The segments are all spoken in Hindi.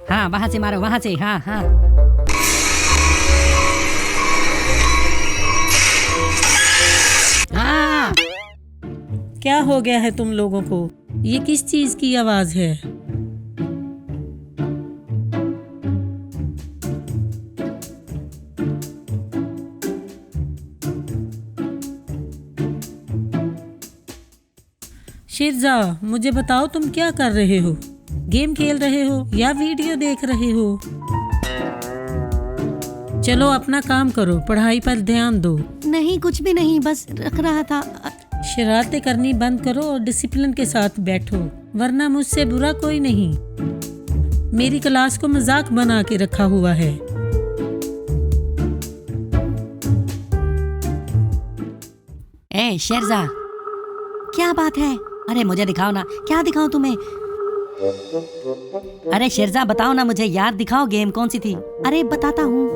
हाँ वहां से मारो, वहां से। हाँ हाँ। हाँ। क्या हो गया है तुम लोगों को? ये किस चीज की आवाज है? शिरजा, मुझे बताओ तुम क्या कर रहे हो? गेम खेल रहे हो या वीडियो देख रहे हो? चलो अपना काम करो, पढ़ाई पर ध्यान दो। नहीं, कुछ भी नहीं, बस रख रहा था। शरारतें करनी बंद करो और डिसिप्लिन के साथ बैठो, वरना मुझसे बुरा कोई नहीं। मेरी क्लास को मजाक बना के रखा हुआ है। ए शेरजा, क्या बात है? अरे मुझे दिखाओ ना। क्या दिखाऊं तुम्हें? अरे शेरजा बताओ ना मुझे यार, दिखाओ गेम कौन सी थी। अरे बताता हूँ।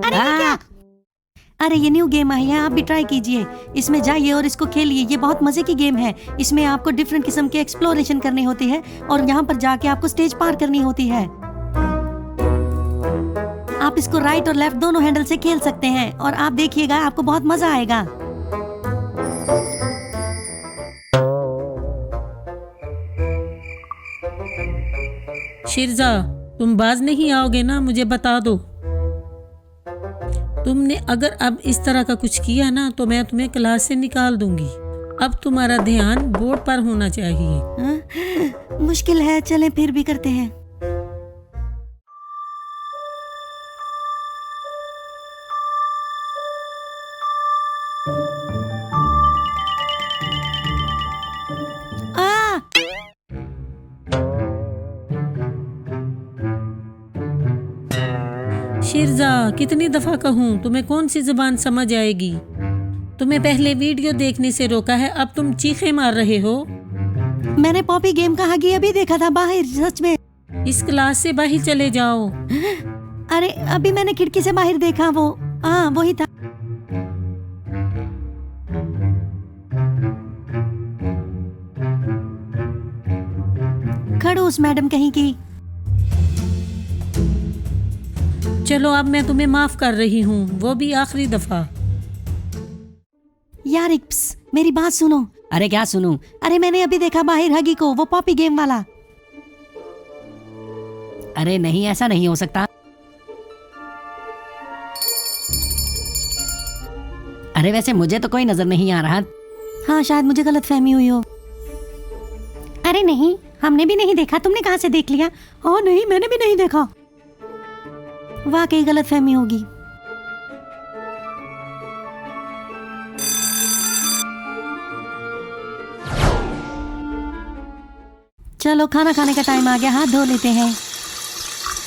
अरे ये क्या? अरे ये न्यू गेम आई है, आप भी ट्राई कीजिए। इसमें जाइए और इसको खेलिए, ये बहुत मजे की गेम है। इसमें आपको डिफरेंट किस्म के एक्सप्लोरेशन करनी होती है और यहाँ पर जाके आपको स्टेज पार करनी होती है। आप इसको राइट और लेफ्ट दोनों हैंडल से खेल सकते हैं और आप देखिएगा आपको बहुत मजा आएगा। शिरजा, तुम बाज नहीं आओगे ना? मुझे बता दो। तुमने अगर अब इस तरह का कुछ किया ना तो मैं तुम्हें क्लास से निकाल दूंगी। अब तुम्हारा ध्यान बोर्ड पर होना चाहिए। मुश्किल है, चलें फिर भी करते हैं। शिरजा, कितनी दफा कहूँ, तुम्हें कौन सी जुबान समझ आएगी? तुम्हें पहले वीडियो देखने से रोका है, अब तुम चीखे मार रहे हो। मैंने पॉपी गेम का हगी अभी देखा था बाहर, सच में। इस क्लास से बाहर चले जाओ। अरे अभी मैंने खिड़की से बाहर देखा, वो हाँ वही था। खड़ूस मैडम कहीं की। चलो अब मैं तुम्हें माफ कर रही हूँ, वो भी आखिरी दफा। यार मेरी बात सुनो। अरे क्या सुनूं? अरे मैंने अभी देखा बाहर हगी को, वो पॉपी गेम वाला। अरे नहीं, ऐसा नहीं हो सकता। अरे वैसे मुझे तो कोई नजर नहीं आ रहा। हाँ शायद मुझे गलतफहमी हुई हो। अरे नहीं, हमने भी नहीं देखा। तुमने कहाँ से देख लिया? ओह नहीं, मैंने भी नहीं देखा। वाकई गलतफहमी होगी। चलो खाना खाने का टाइम आ गया, हाथ धो लेते हैं।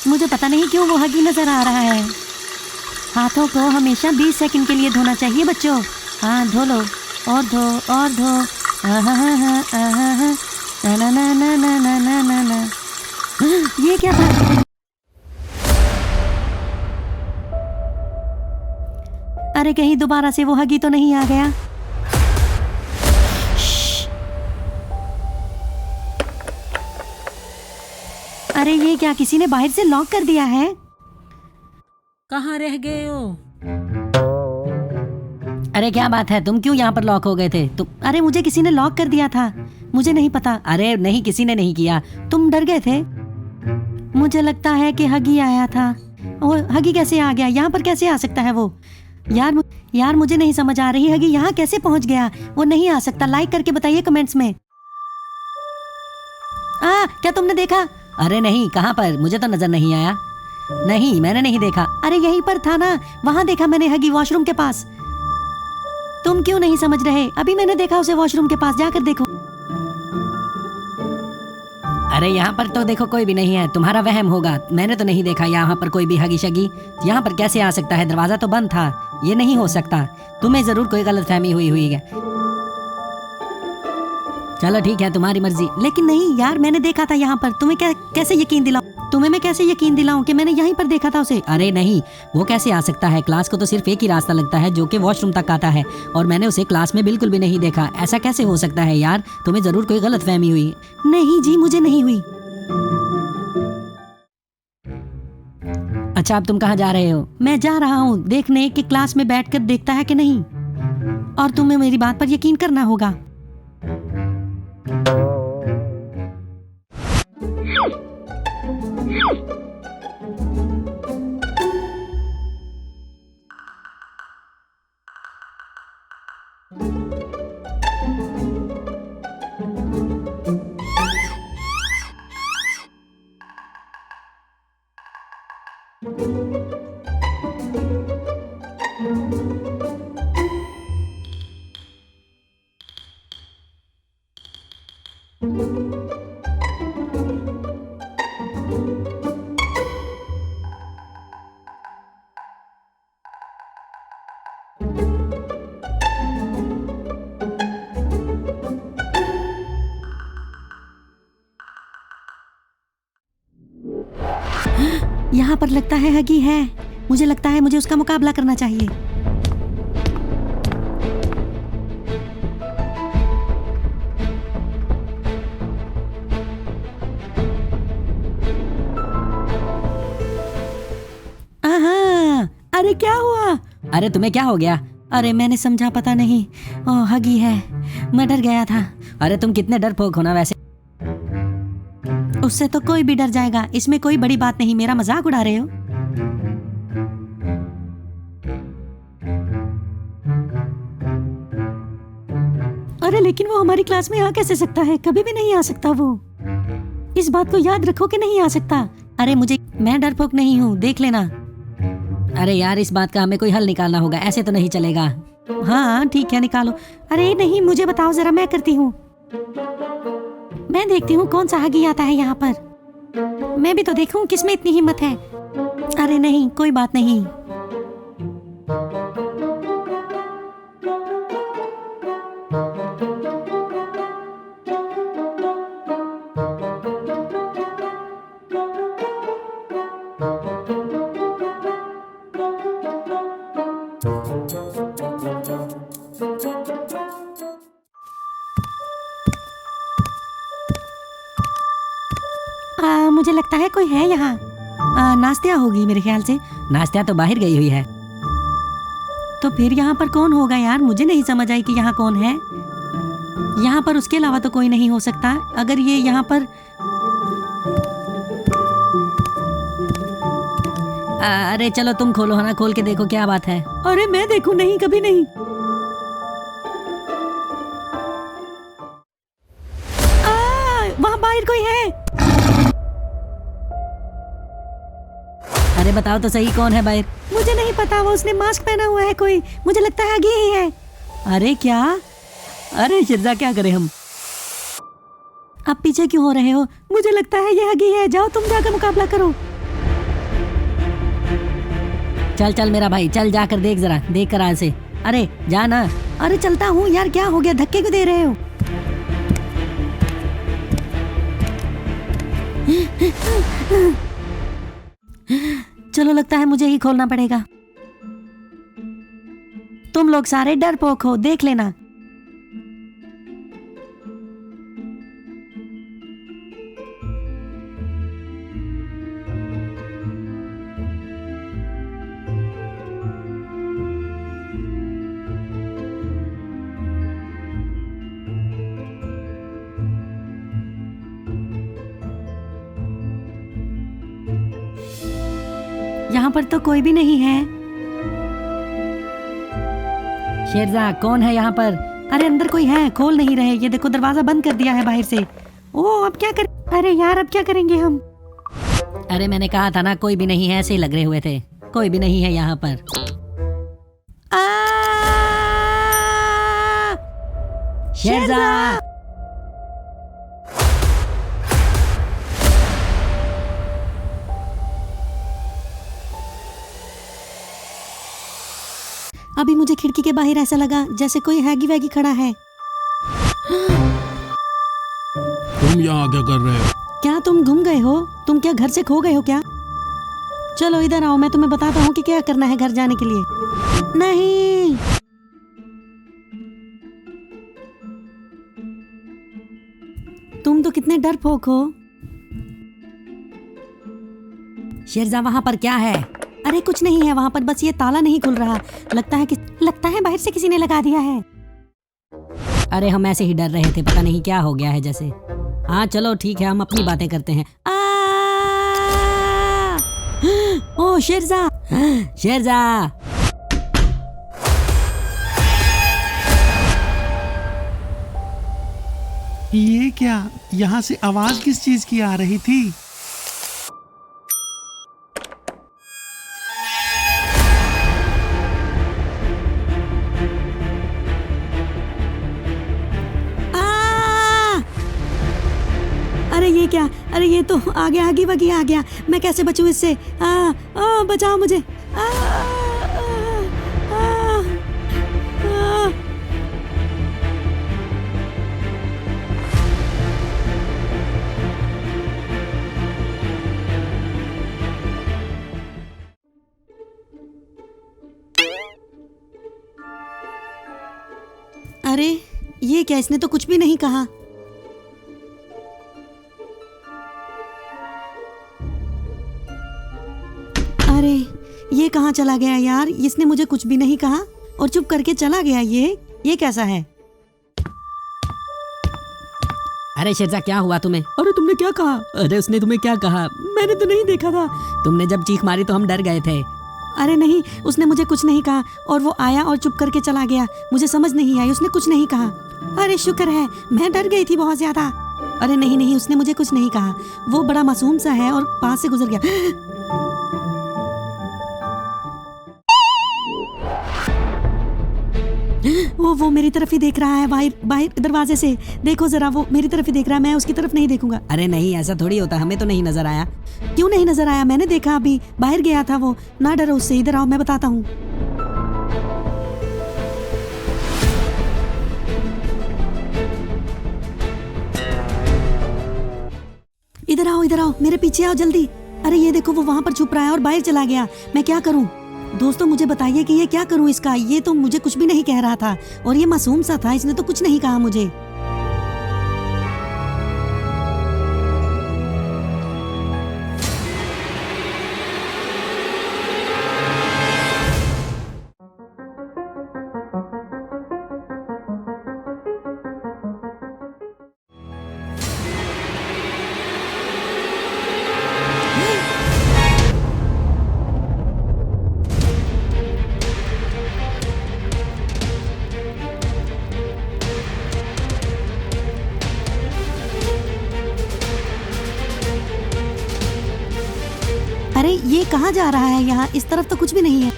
मुझे पता नहीं क्यों वो हगी नजर आ रहा है। हाथों को हमेशा 20 सेकंड के लिए धोना चाहिए बच्चों। हाँ धो लो, और धो और धो। ना ना ना ना ना ना ना ना। ये क्या था? अरे कहीं दोबारा से वो हगी तो नहीं आ गया? अरे ये क्या, किसी ने बाहर से लॉक कर दिया है? कहाँ रह गए हो? अरे क्या बात है, तुम क्यों यहाँ पर लॉक हो गए थे? तुम अरे मुझे किसी ने लॉक कर दिया था, मुझे नहीं पता। अरे नहीं, किसी ने नहीं किया। तुम डर गए थे? मुझे लगता है कि हगी आया था। और हगी कैसे आ गया? यहाँ पर कैसे आ सकता है वो? यार मुझे नहीं समझ आ रही, हगी यहाँ कैसे पहुंच गया? वो नहीं आ सकता। लाइक करके बताइए कमेंट्स में। क्या तुमने देखा? अरे नहीं, कहाँ पर? मुझे तो नजर नहीं आया। नहीं, मैंने नहीं देखा। अरे यहीं पर था ना, वहाँ देखा मैंने हगी, वॉशरूम के पास। तुम क्यों नहीं समझ रहे? अभी मैंने देखा उसे वॉशरूम के पास, जाकर देखो। अरे यहाँ पर तो देखो कोई भी नहीं है, तुम्हारा वहम होगा। मैंने तो नहीं देखा यहाँ पर कोई भी हगी शगी। यहाँ पर कैसे आ सकता है? दरवाजा तो बंद था, ये नहीं हो सकता। तुम्हें जरूर कोई गलतफहमी हुई है। चलो ठीक है, तुम्हारी मर्जी। लेकिन नहीं यार, मैंने देखा था यहाँ पर। तुम्हें कैसे यकीन दिलाऊं? तुम्हें मैं कैसे यकीन दिलाऊं कि मैंने यहीं पर देखा था उसे? अरे नहीं, वो कैसे आ सकता है? क्लास को तो सिर्फ एक ही रास्ता लगता है जो कि वॉशरूम तक आता है, और मैंने उसे क्लास में बिल्कुल भी नहीं देखा। ऐसा कैसे हो सकता है यार? तुम्हें जरूर कोई गलतफहमी हुई। नहीं जी, मुझे नहीं हुई। अच्छा, अब तुम कहाँ जा रहे हो? मैं जा रहा हूँ देखने कि क्लास में बैठकर देखता है कि नहीं, और तुम्हें मेरी बात पर यकीन करना होगा। यहाँ पर लगता है हगी है। मुझे लगता है मुझे उसका मुकाबला करना चाहिए। आहा, अरे क्या हुआ? अरे तुम्हें क्या हो गया? अरे मैंने समझा, पता नहीं। ओह, हगी है। मैं डर गया था। अरे तुम कितने डरपोक हो ना वैसे। उससे तो कोई भी डर जाएगा, इसमें कोई बड़ी बात नहीं। मेरा मजाक उड़ा रहे हो? अरे लेकिन वो हमारी क्लास में आ कैसे सकता है? कभी भी नहीं आ सकता वो। इस बात को याद रखो कि नहीं आ सकता। अरे मैं डरपोक नहीं हूँ, देख लेना। अरे यार, इस बात का हमें कोई हल निकालना होगा, ऐसे तो नहीं चलेगा। हाँ ठीक है, निकालो। अरे नहीं, मुझे बताओ जरा, मैं करती हूँ। मैं देखती हूँ कौन सा हगी आता है यहाँ पर। मैं भी तो देखूं किसमें इतनी हिम्मत है। अरे नहीं, कोई बात नहीं। मुझे लगता है कोई है यहाँ। नास्तिया होगी मेरे ख्याल से। नास्तिया तो बाहर गई हुई है। तो फिर यहाँ पर कौन होगा यार? मुझे नहीं समझ आई कि यहाँ कौन है। यहाँ पर उसके अलावा तो कोई नहीं हो सकता। अगर ये यहाँ पर अरे चलो तुम खोलो, है ना, खोल के देखो क्या बात है। अरे मैं देखूं? नहीं, कभी नहीं। वहाँ बाहर कोई है। अरे बताओ तो सही, कौन है बाहर? मुझे नहीं पता, वो उसने मास्क पहना हुआ है कोई। मुझे लगता है आगे ही है। अरे क्या? अरे शिर्जा, क्या करें हम? आप पीछे क्यों हो रहे हो? मुझे लगता है ये हगी है। जाओ तुम जाकर मुकाबला करो। चल चल मेरा भाई, चल जाकर देख, जरा देख कर आज से। अरे जा ना। अरे चलता हूँ यार, क्या हो गया? धक्के क्यों दे रहे हो? चलो, लगता है मुझे ही खोलना पड़ेगा। तुम लोग सारे डरपोक हो, देख लेना। यहाँ पर तो कोई भी नहीं है। शेरजा, कौन है यहाँ पर? अरे अंदर कोई है, खोल नहीं रहे। ये देखो, दरवाजा बंद कर दिया है बाहर से। ओह, अब क्या कर? अरे यार, अब क्या करेंगे हम? अरे मैंने कहा था ना कोई भी नहीं है, ऐसे ही लग रहे हुए थे। कोई भी नहीं है यहाँ पर। शेरशाह! अभी मुझे खिड़की के बाहर ऐसा लगा जैसे कोई हैगी वैगी खड़ा है। तुम यहाँ क्या कर रहे हो? क्या तुम गुम गए हो? तुम क्या घर से खो गए हो क्या? चलो इधर आओ, मैं तुम्हें बताता हूँ कि क्या करना है घर जाने के लिए। नहीं, तुम तो कितने डरपोक हो। शेरशाह वहाँ पर क्या है? अरे कुछ नहीं है वहाँ पर, बस ये ताला नहीं खुल रहा। लगता है बाहर से किसी ने लगा दिया है। अरे हम ऐसे ही डर रहे थे, पता नहीं क्या हो गया है जैसे। हाँ चलो ठीक है, हम अपनी बातें करते हैं। ओ शेरशाह! शेरशाह! ये क्या? यहाँ से आवाज किस चीज की आ रही थी? अरे ये क्या? अरे ये तो आगे आगे वगी आ गया। मैं कैसे बचूं इससे? बचाओ मुझे। अरे ये क्या? इसने तो कुछ भी नहीं कहा। अरे ये कहाँ चला गया यार? इसने मुझे कुछ भी नहीं कहा और चुप करके चला गया। ये कैसा है? अरे शेरशाह क्या हुआ तुम्हें? अरे तुमने क्या कहा? अरे उसने तुम्हें क्या कहा? मैंने तो नहीं देखा था। तुमने जब चीख मारी तो हम डर गए थे। अरे नहीं, उसने मुझे कुछ नहीं कहा और वो आया और चुप करके चला गया। मुझे समझ नहीं आई, उसने कुछ नहीं कहा। अरे शुक्र है, मैं डर गई थी बहुत ज्यादा। अरे नहीं, उसने मुझे कुछ नहीं कहा। वो बड़ा मासूम सा है और पास से गुजर गया। वो मेरी तरफ ही देख रहा है, बाहर दरवाजे से। देखो जरा, वो मेरी तरफ ही देख रहा है, मैं उसकी तरफ नहीं देखूंगा। अरे नहीं, ऐसा थोड़ी होता, हमें तो नहीं नजर आया। क्यों नहीं नजर आया? मैंने देखा, अभी बाहर गया था वो। ना डरो उससे, इधर आओ मैं बताता हूँ। इधर आओ, मेरे पीछे आओ जल्दी। अरे ये देखो, वो वहां पर छुप रहा है और बाहर चला गया। मैं क्या करूं? दोस्तों मुझे बताइए कि ये क्या करूं इसका। ये तो मुझे कुछ भी नहीं कह रहा था और ये मासूम सा था, इसने तो कुछ नहीं कहा मुझे। अरे ये कहाँ जा रहा है? यहाँ इस तरफ तो कुछ भी नहीं है।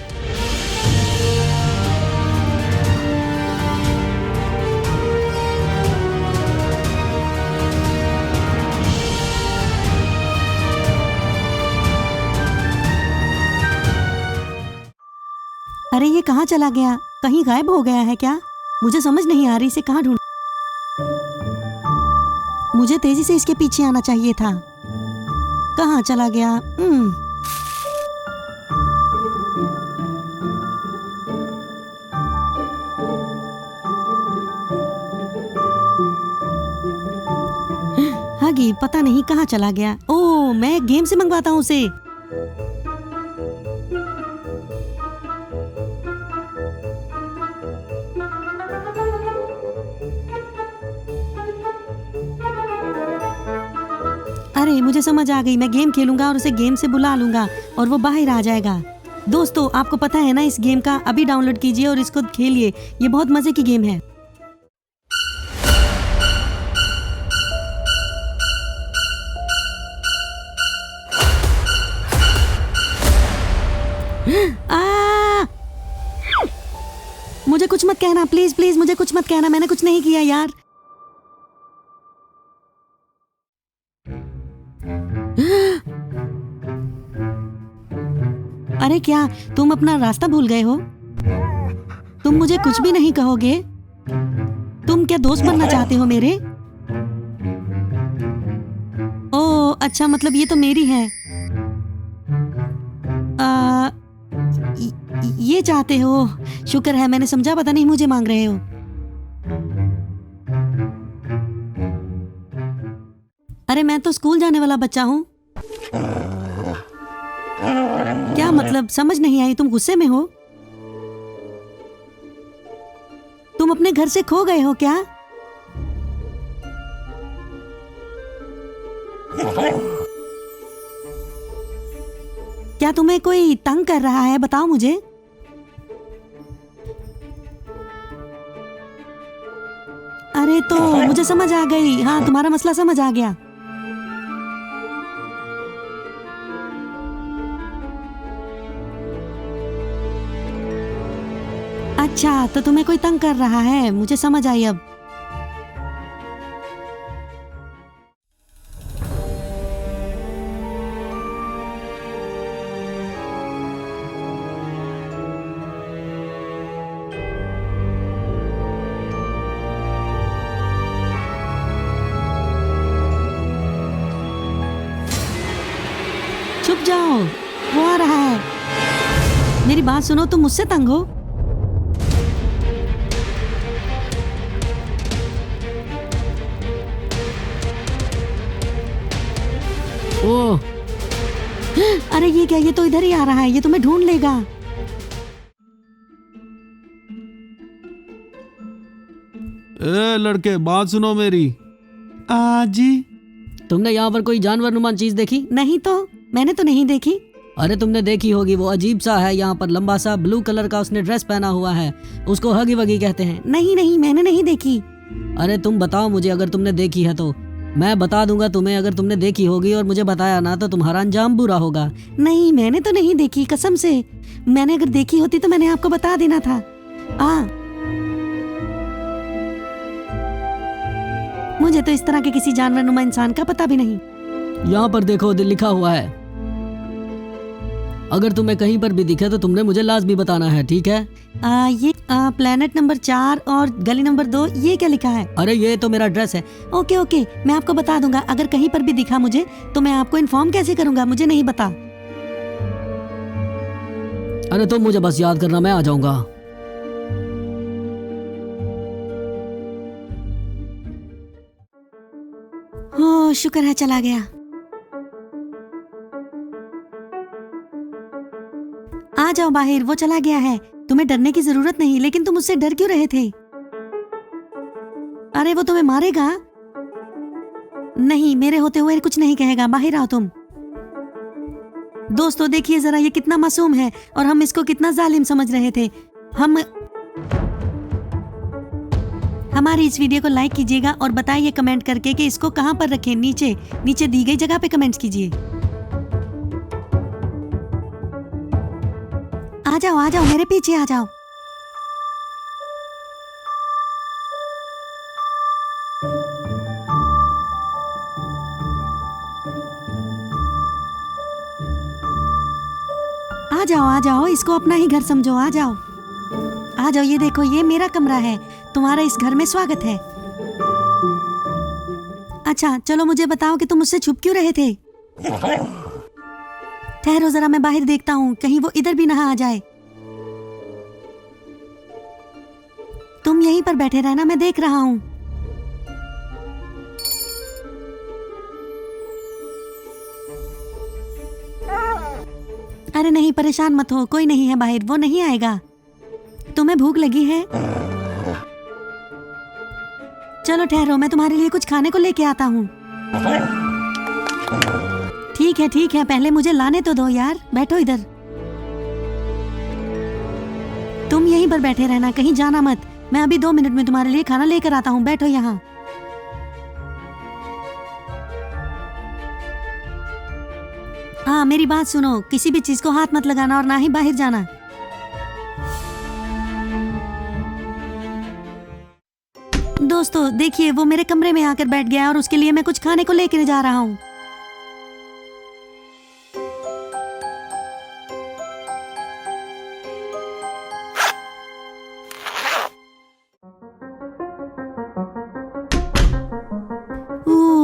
अरे ये कहाँ चला गया? कहीं गायब हो गया है क्या? मुझे समझ नहीं आ रही इसे कहाँ ढूंढ। मुझे तेजी से इसके पीछे आना चाहिए था। कहाँ चला गया? हगी पता नहीं कहाँ चला गया। ओह, मैं गेम से मंगवाता हूँ उसे। अरे मुझे समझ आ गई, मैं गेम खेलूंगा और उसे गेम से बुला लूंगा और वो बाहर आ जाएगा। दोस्तों आपको पता है ना इस गेम का? अभी डाउनलोड कीजिए और इसको खेलिए, ये बहुत मजे की गेम है। मुझे कुछ मत कहना, प्लीज प्लीज मुझे कुछ मत कहना, मैंने कुछ नहीं किया यार। अरे क्या तुम अपना रास्ता भूल गए हो? तुम मुझे कुछ भी नहीं कहोगे? तुम क्या दोस्त बनना चाहते हो मेरे? ओ अच्छा, मतलब ये तो मेरी है। ये चाहते हो? शुक्र है मैंने समझा, पता नहीं मुझे मांग रहे हो। अरे मैं तो स्कूल जाने वाला बच्चा हूँ। क्या मतलब, समझ नहीं आई, तुम गुस्से में हो? तुम अपने घर से खो गए हो क्या? क्या तुम्हें कोई तंग कर रहा है? बताओ मुझे। अरे तो मुझे समझ आ गई, हाँ तुम्हारा मसला समझ आ गया। अच्छा तो तुम्हें कोई तंग कर रहा है, मुझे समझ आई अब। छुप जाओ, वो आ रहा है। मेरी बात सुनो, तुम मुझसे तंग हो? ओह, अरे ये क्या, ये तो इधर ही आ रहा है, ये तुम्हें ढूंढ लेगा। ए लड़के, बात सुनो मेरी। जी। तुमने यहाँ पर कोई जानवर नुमान चीज देखी? नहीं तो, मैंने तो नहीं देखी। अरे तुमने देखी होगी, वो अजीब सा है, यहाँ पर लंबा सा ब्लू कलर का उसने ड्रेस पहना हुआ है, उसको हगी वगी कहते हैं। नहीं नहीं, मैंने नहीं देखी। अरे तुम बताओ मुझे, अगर तुमने देखी है तो मैं बता दूंगा तुम्हें। अगर तुमने देखी होगी और मुझे बताया ना तो तुम्हारा अंजाम बुरा होगा। नहीं मैंने तो नहीं देखी, कसम से। मैंने अगर देखी होती तो मैंने आपको बता देना था। मुझे तो इस तरह के किसी जानवर नुमा इंसान का पता भी नहीं। यहाँ पर देखो, लिखा हुआ है। अगर तुम्हें कहीं पर भी दिखे तो तुमने मुझे लाजमी बताना है, ठीक है? ये प्लेनेट नंबर 4 और गली नंबर 2, ये क्या लिखा है? अरे ये तो मेरा ड्रेस है। ओके ओके, मैं आपको बता दूंगा। अगर कहीं पर भी दिखा मुझे तो मैं आपको इन्फॉर्म कैसे करूंगा? मुझे नहीं बता। अरे तुम मुझे बस याद करना, मैं आ जाऊंगा। हो शुक्र है चला गया। आ जाओ बाहर, वो चला गया है। तुम्हें डरने की जरूरत नहीं, लेकिन तुम उससे डर क्यों रहे थे? अरे वो तुम्हें मारेगा? नहीं, मेरे होते हुए कुछ नहीं कहेगा। बाहर आओ तुम। दोस्तों देखिए जरा, ये कितना मासूम है और हम इसको कितना जालिम समझ रहे थे। हमारी इस वीडियो को लाइक कीजिएगा और बताइए कमेंट करके कि इसको कहां पर रखें। नीचे नीचे दी गई जगह पे कमेंट कीजिए। आ जाओ मेरे पीछे आ जाओ। आ जाओ, इसको अपना ही घर समझो। आ जाओ, ये देखो, ये मेरा कमरा है। तुम्हारा इस घर में स्वागत है। अच्छा चलो मुझे बताओ कि तुम मुझसे छुप क्यों रहे थे? ठहरो जरा, मैं बाहर देखता हूँ, कहीं वो इधर भी ना आ जाए। तुम यहीं पर बैठे रहना, मैं देख रहा हूँ। अरे नहीं, परेशान मत हो, कोई नहीं है बाहर, वो नहीं आएगा। तुम्हें भूख लगी है? चलो ठहरो, मैं तुम्हारे लिए कुछ खाने को लेके आता हूँ। ठीक है, पहले मुझे लाने तो दो यार। बैठो इधर। तुम यहीं पर बैठे रहना, कहीं जाना मत। मैं अभी 2 मिनट में तुम्हारे लिए खाना लेकर आता हूँ। बैठो यहाँ। हाँ मेरी बात सुनो, किसी भी चीज को हाथ मत लगाना और ना ही बाहर जाना। दोस्तों देखिए, वो मेरे कमरे में आकर बैठ गया और उसके लिए मैं कुछ खाने को लेकर जा रहा हूँ।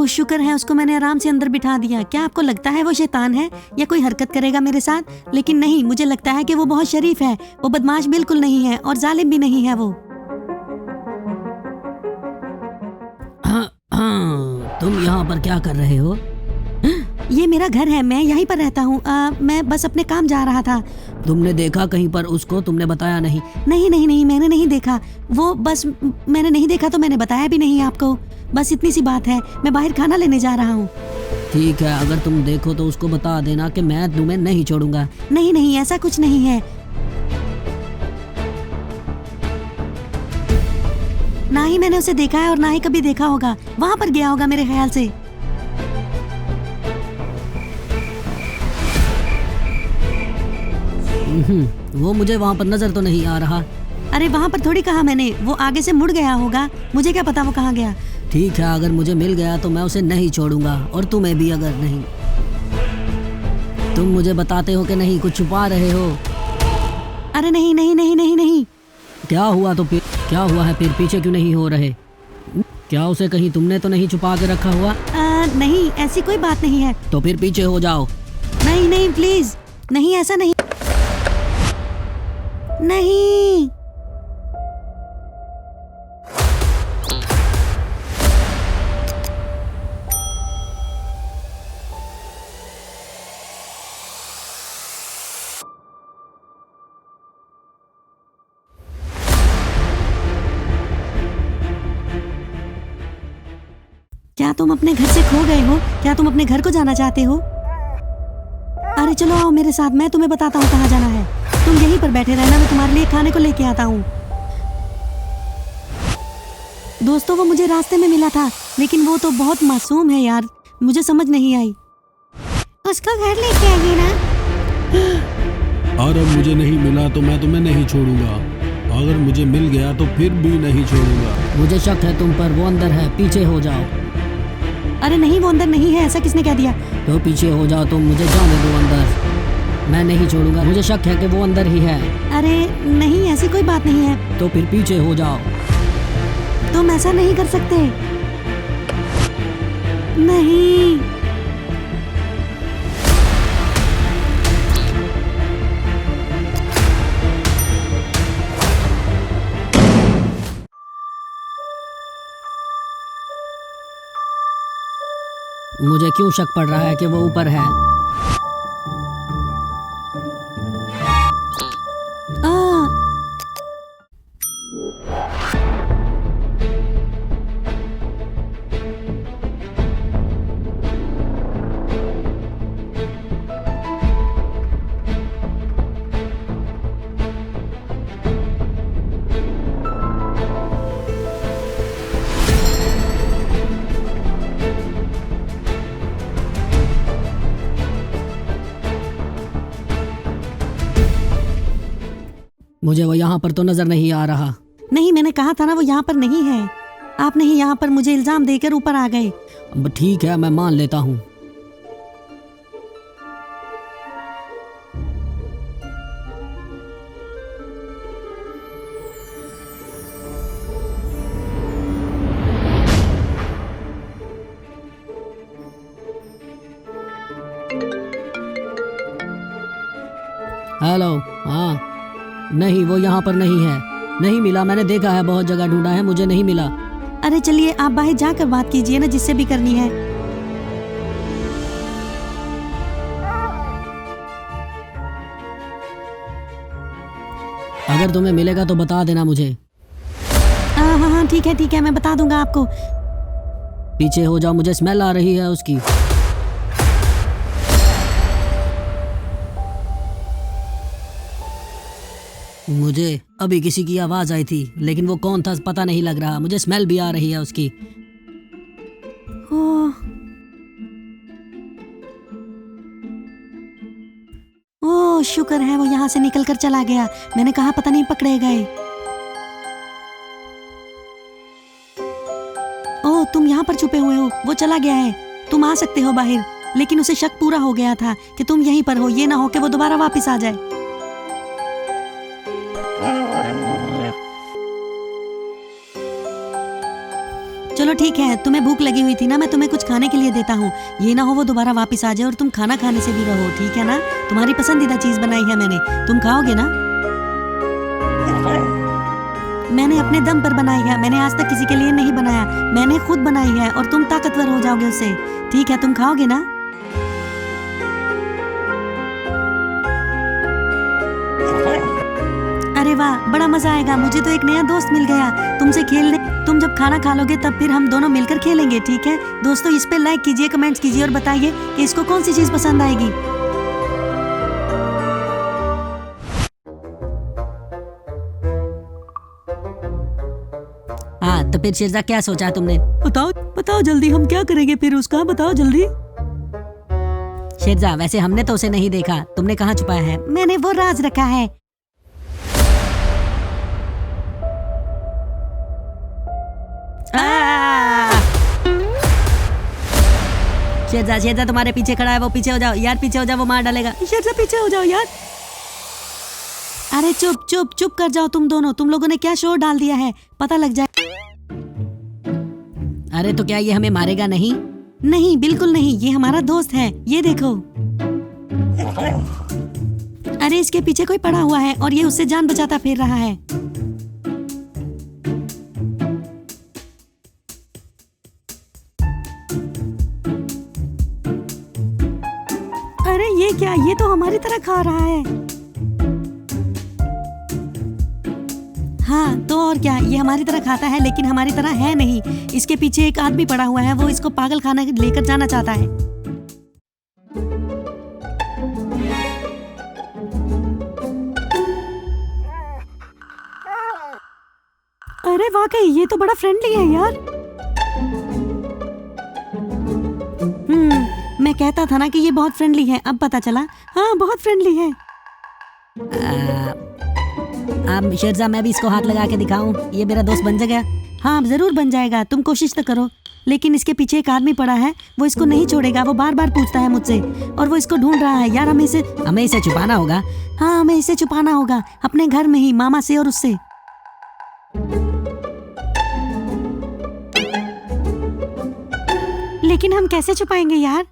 शुक्र है उसको मैंने आराम से अंदर बिठा दिया। क्या आपको लगता है वो शैतान है या कोई हरकत करेगा मेरे साथ? लेकिन नहीं, मुझे लगता है कि वो बहुत शरीफ है। वो बदमाश बिल्कुल नहीं है और जालिम भी नहीं है वो। हाँ, तुम यहाँ पर क्या कर रहे हो? ये मेरा घर है, मैं यहीं पर रहता हूँ। मैं बस अपने काम जा रहा था। तुमने देखा कहीं पर उसको? तुमने बताया नहीं? नहीं नहीं नहीं, मैंने नहीं देखा वो। बस मैंने नहीं देखा तो मैंने बताया भी नहीं आपको। बस इतनी सी बात है। मैं बाहर खाना लेने जा रहा हूँ। ठीक है, अगर तुम देखो तो उसको बता देना कि मैं तुम्हें नहीं छोड़ूंगा। नहीं नहीं, ऐसा कुछ नहीं है। ना ही मैंने उसे देखा है और ना ही कभी देखा होगा। वहां पर गया होगा मेरे ख्याल से। वो मुझे वहाँ पर नजर तो नहीं आ रहा। अरे वहां पर थोड़ी कहा मैंने, वो आगे से मुड़ गया होगा। मुझे क्या पता वो कहाँ गया। ठीक है, अगर मुझे मिल गया तो मैं उसे नहीं छोड़ूंगा, और तुम्हें भी अगर नहीं। तुम मुझे बताते हो कि नहीं, कुछ छुपा रहे हो? अरे नहीं नहीं नहीं नहीं नहीं। क्या हुआ तो फिर? क्या हुआ है फिर? पीछे क्यों नहीं हो रहे? क्या उसे कहीं तुमने तो नहीं छुपा के रखा हुआ? नहीं, ऐसी कोई बात नहीं है। तो फिर पीछे हो जाओ। नहीं नहीं प्लीज, नहीं ऐसा नहीं। नहीं। क्या तुम अपने घर से खो गए हो? क्या तुम अपने घर को जाना चाहते हो? अरे चलो आओ मेरे साथ, मैं तुम्हें बताता हूँ कहाँ जाना है। तुम यहीं पर बैठे रहना, मैं तुम्हारे लिए खाने को लेके आता हूँ। दोस्तों वो मुझे रास्ते में मिला था, लेकिन वो तो बहुत मासूम है यार, मुझे समझ नहीं आई। उसको घर लेके आइए ना। और अब मुझे नहीं मिला तो मैं तुम्हें नहीं छोड़ूंगा। अगर मुझे मिल गया तो फिर भी नहीं छोड़ूंगा। मुझे शक है तुम पर, वो अंदर है, पीछे हो जाओ। अरे नहीं, वो अंदर नहीं है। ऐसा किसने कह दिया? तो पीछे हो जाओ, तुम मुझे जाने दो अंदर। मैं नहीं छोड़ूंगा, मुझे शक है कि वो अंदर ही है। अरे नहीं, ऐसी कोई बात नहीं है। तो फिर पीछे हो जाओ। तुम ऐसा नहीं कर सकते। नहीं। मुझे क्यों शक पड़ रहा है कि वो ऊपर है? मुझे वो यहाँ पर तो नजर नहीं आ रहा। नहीं, मैंने कहा था ना वो यहाँ पर नहीं है। आप नहीं यहाँ पर मुझे इल्जाम देकर ऊपर आ गए। अब ठीक है, मैं मान लेता हूँ। हेलो। हाँ नहीं, वो यहाँ पर नहीं है। नहीं मिला, मैंने देखा है, बहुत जगह ढूंढा है, मुझे नहीं मिला। अरे चलिए आप बाहर जाकर बात कीजिए ना, जिससे भी करनी है। अगर तुम्हें मिलेगा तो बता देना मुझे। हाँ हाँ ठीक है, मैं बता दूंगा आपको। पीछे हो जाओ, मुझे स्मेल आ रही है उसकी। मुझे अभी किसी की आवाज आई थी, लेकिन वो कौन था पता नहीं लग रहा। मुझे स्मेल भी आ रही है उसकी। ओह, ओह शुक्र है वो यहाँ से निकल कर चला गया। मैंने कहा पता नहीं पकड़े गए। ओह तुम यहाँ पर छुपे हुए हो, वो चला गया है। तुम आ सकते हो बाहर, लेकिन उसे शक पूरा हो गया था कि तुम यहीं पर हो। ये ना हो कि वो दोबारा वापस आ जाए। चलो ठीक है, तुम्हें भूख लगी हुई थी ना, मैं तुम्हें कुछ खाने के लिए देता हूँ। ये ना हो वो दोबारा वापस आ जाए और तुम खाना खाने से भी रहो, ठीक है ना? तुम्हारी पसंदीदा चीज बनाई है मैंने, तुम खाओगे ना? मैंने अपने दम पर बनाई है, मैंने आज तक किसी के लिए नहीं बनाया, मैंने खुद बनाई है और तुम ताकतवर हो जाओगे उससे। ठीक है, तुम खाओगे ना? अरे वाह, बड़ा मजा आएगा। मुझे तो एक नया दोस्त मिल गया तुमसे खेलने। तुम जब खाना खा लोगे तब फिर हम दोनों मिलकर खेलेंगे, ठीक है? दोस्तों इस पे लाइक कीजिए, कमेंट्स कीजिए और बताइए कि इसको कौन सी चीज पसंद आएगी। हाँ तो फिर शेरजा क्या सोचा तुमने? बताओ बताओ जल्दी, हम क्या करेंगे फिर उसका, बताओ जल्दी। शेरजा वैसे हमने तो उसे नहीं देखा, तुमने कहाँ छुपाया है? मैंने वो राज रखा है। शेरजा शेरजा तुम्हारे पीछे खड़ा है, वो पीछे हो जाओ यार, पीछे हो जाओ, वो मार डालेगा। शेरजा पीछे हो जाओ यार। अरे चुप चुप चुप कर जाओ तुम दोनों, तुम लोगों ने क्या शोर डाल दिया है, पता लग जाए। अरे तो क्या ये हमें मारेगा नहीं? नहीं बिल्कुल नहीं, ये हमारा दोस्त है, ये देखो। अरे इसके पीछे कोई पड़ा हुआ है और ये उससे जान बचाता फिर रहा है। अरे ये क्या, ये तो हमारी तरह खा रहा है। हाँ तो और क्या, ये हमारी तरह खाता है लेकिन हमारी तरह है नहीं। इसके पीछे एक आदमी पड़ा हुआ है, वो इसको पागल खाना लेकर जाना चाहता है। अरे वाकई ये तो बड़ा फ्रेंडली है यार। मैं कहता था ना कि ये बहुत फ्रेंडली है, अब पता चला। हाँ बहुत फ्रेंडली है। अब शेरजा मैं भी इसको हाथ लगा के दिखाऊं, ये मेरा दोस्त बन जाएगा? हाँ जरूर बन जाएगा, तुम कोशिश तो करो। लेकिन इसके पीछे एक आदमी पड़ा है, वो इसको नहीं छोड़ेगा, वो बार बार पूछता है मुझसे और वो इसको ढूंढ रहा है यार। हमें इसे छुपाना होगा। हाँ हमें इसे छुपाना होगा, अपने घर में ही, मामा से और उससे। लेकिन हम कैसे छुपाएंगे यार?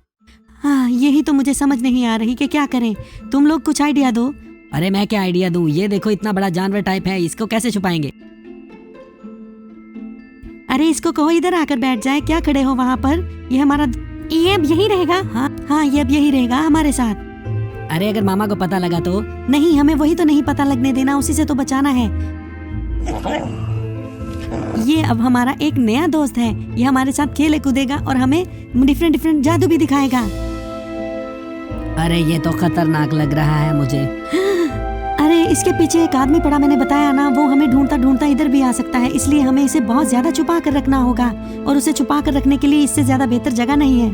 हाँ यही तो मुझे समझ नहीं आ रही कि क्या करें। तुम लोग कुछ आइडिया दो। अरे मैं क्या आइडिया दूं, ये देखो इतना बड़ा जानवर टाइप है, इसको कैसे छुपाएंगे? अरे इसको कहो इधर आकर बैठ जाए, क्या खड़े हो वहाँ पर? ये अब यही रहेगा। हाँ ये अब यही रहेगा हमारे साथ। अरे अगर मामा को पता लगा तो? नहीं, हमें वही तो नहीं पता लगने देना, उसी से तो बचाना है। ये अब हमारा एक नया दोस्त है, ये हमारे साथ खेले कूदेगा और हमें डिफरेंट जादू भी दिखाएगा। अरे ये तो खतरनाक लग रहा है मुझे। अरे इसके पीछे एक आदमी पड़ा, मैंने बताया ना, वो हमें ढूंढता ढूंढता इधर भी आ सकता है, इसलिए हमें इसे बहुत ज्यादा छुपा कर रखना होगा और उसे छुपा कर रखने के लिए इससे ज्यादा बेहतर जगह नहीं है।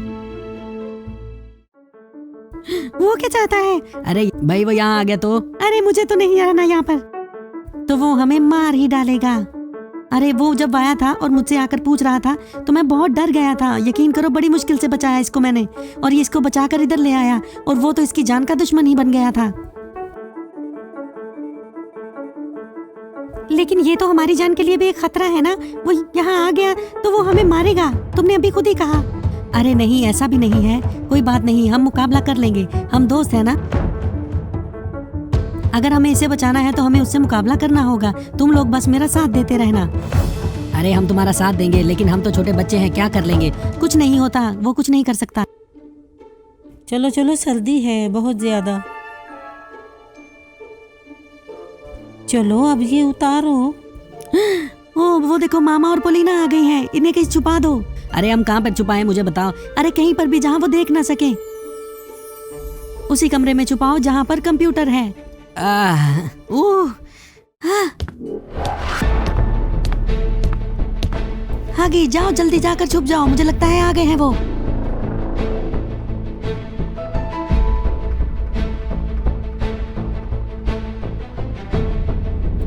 वो क्या चाहता है? अरे भाई वो यहाँ आ गया तो? अरे मुझे तो नहीं आना यहाँ पर, तो वो हमें मार ही डालेगा। अरे वो जब आया था और मुझसे आकर पूछ रहा था तो मैं बहुत डर गया था। यकीन करो बड़ी मुश्किल से बचाया इसको मैंने, और ये इसको बचाकर इधर ले आया, और वो तो इसकी जान का दुश्मन ही बन गया था। लेकिन ये तो हमारी जान के लिए भी एक खतरा है ना, वो यहाँ आ गया तो वो हमें मारेगा, तुमने अभी खुद ही कहा। अरे नहीं, ऐसा भी नहीं है, कोई बात नहीं, हम मुकाबला कर लेंगे, हम दोस्त हैं ना। अगर हमें इसे बचाना है तो हमें उससे मुकाबला करना होगा, तुम लोग बस मेरा साथ देते रहना। अरे हम तुम्हारा साथ देंगे, लेकिन हम तो छोटे बच्चे हैं, क्या कर लेंगे? कुछ नहीं होता, वो कुछ नहीं कर सकता। चलो चलो, सर्दी है बहुत ज्यादा, चलो अब ये उतारो। ओ वो देखो, मामा और पोलिना आ गई हैं, इन्हें कहीं छुपा दो। अरे हम कहाँ पर छुपाएं, मुझे बताओ। अरे कहीं पर भी जहाँ वो देख ना सके, उसी कमरे में छुपाओ जहाँ पर कंप्यूटर है। हागी जाओ, जल्दी जाकर छुप जाओ, मुझे लगता है आ गए हैं वो।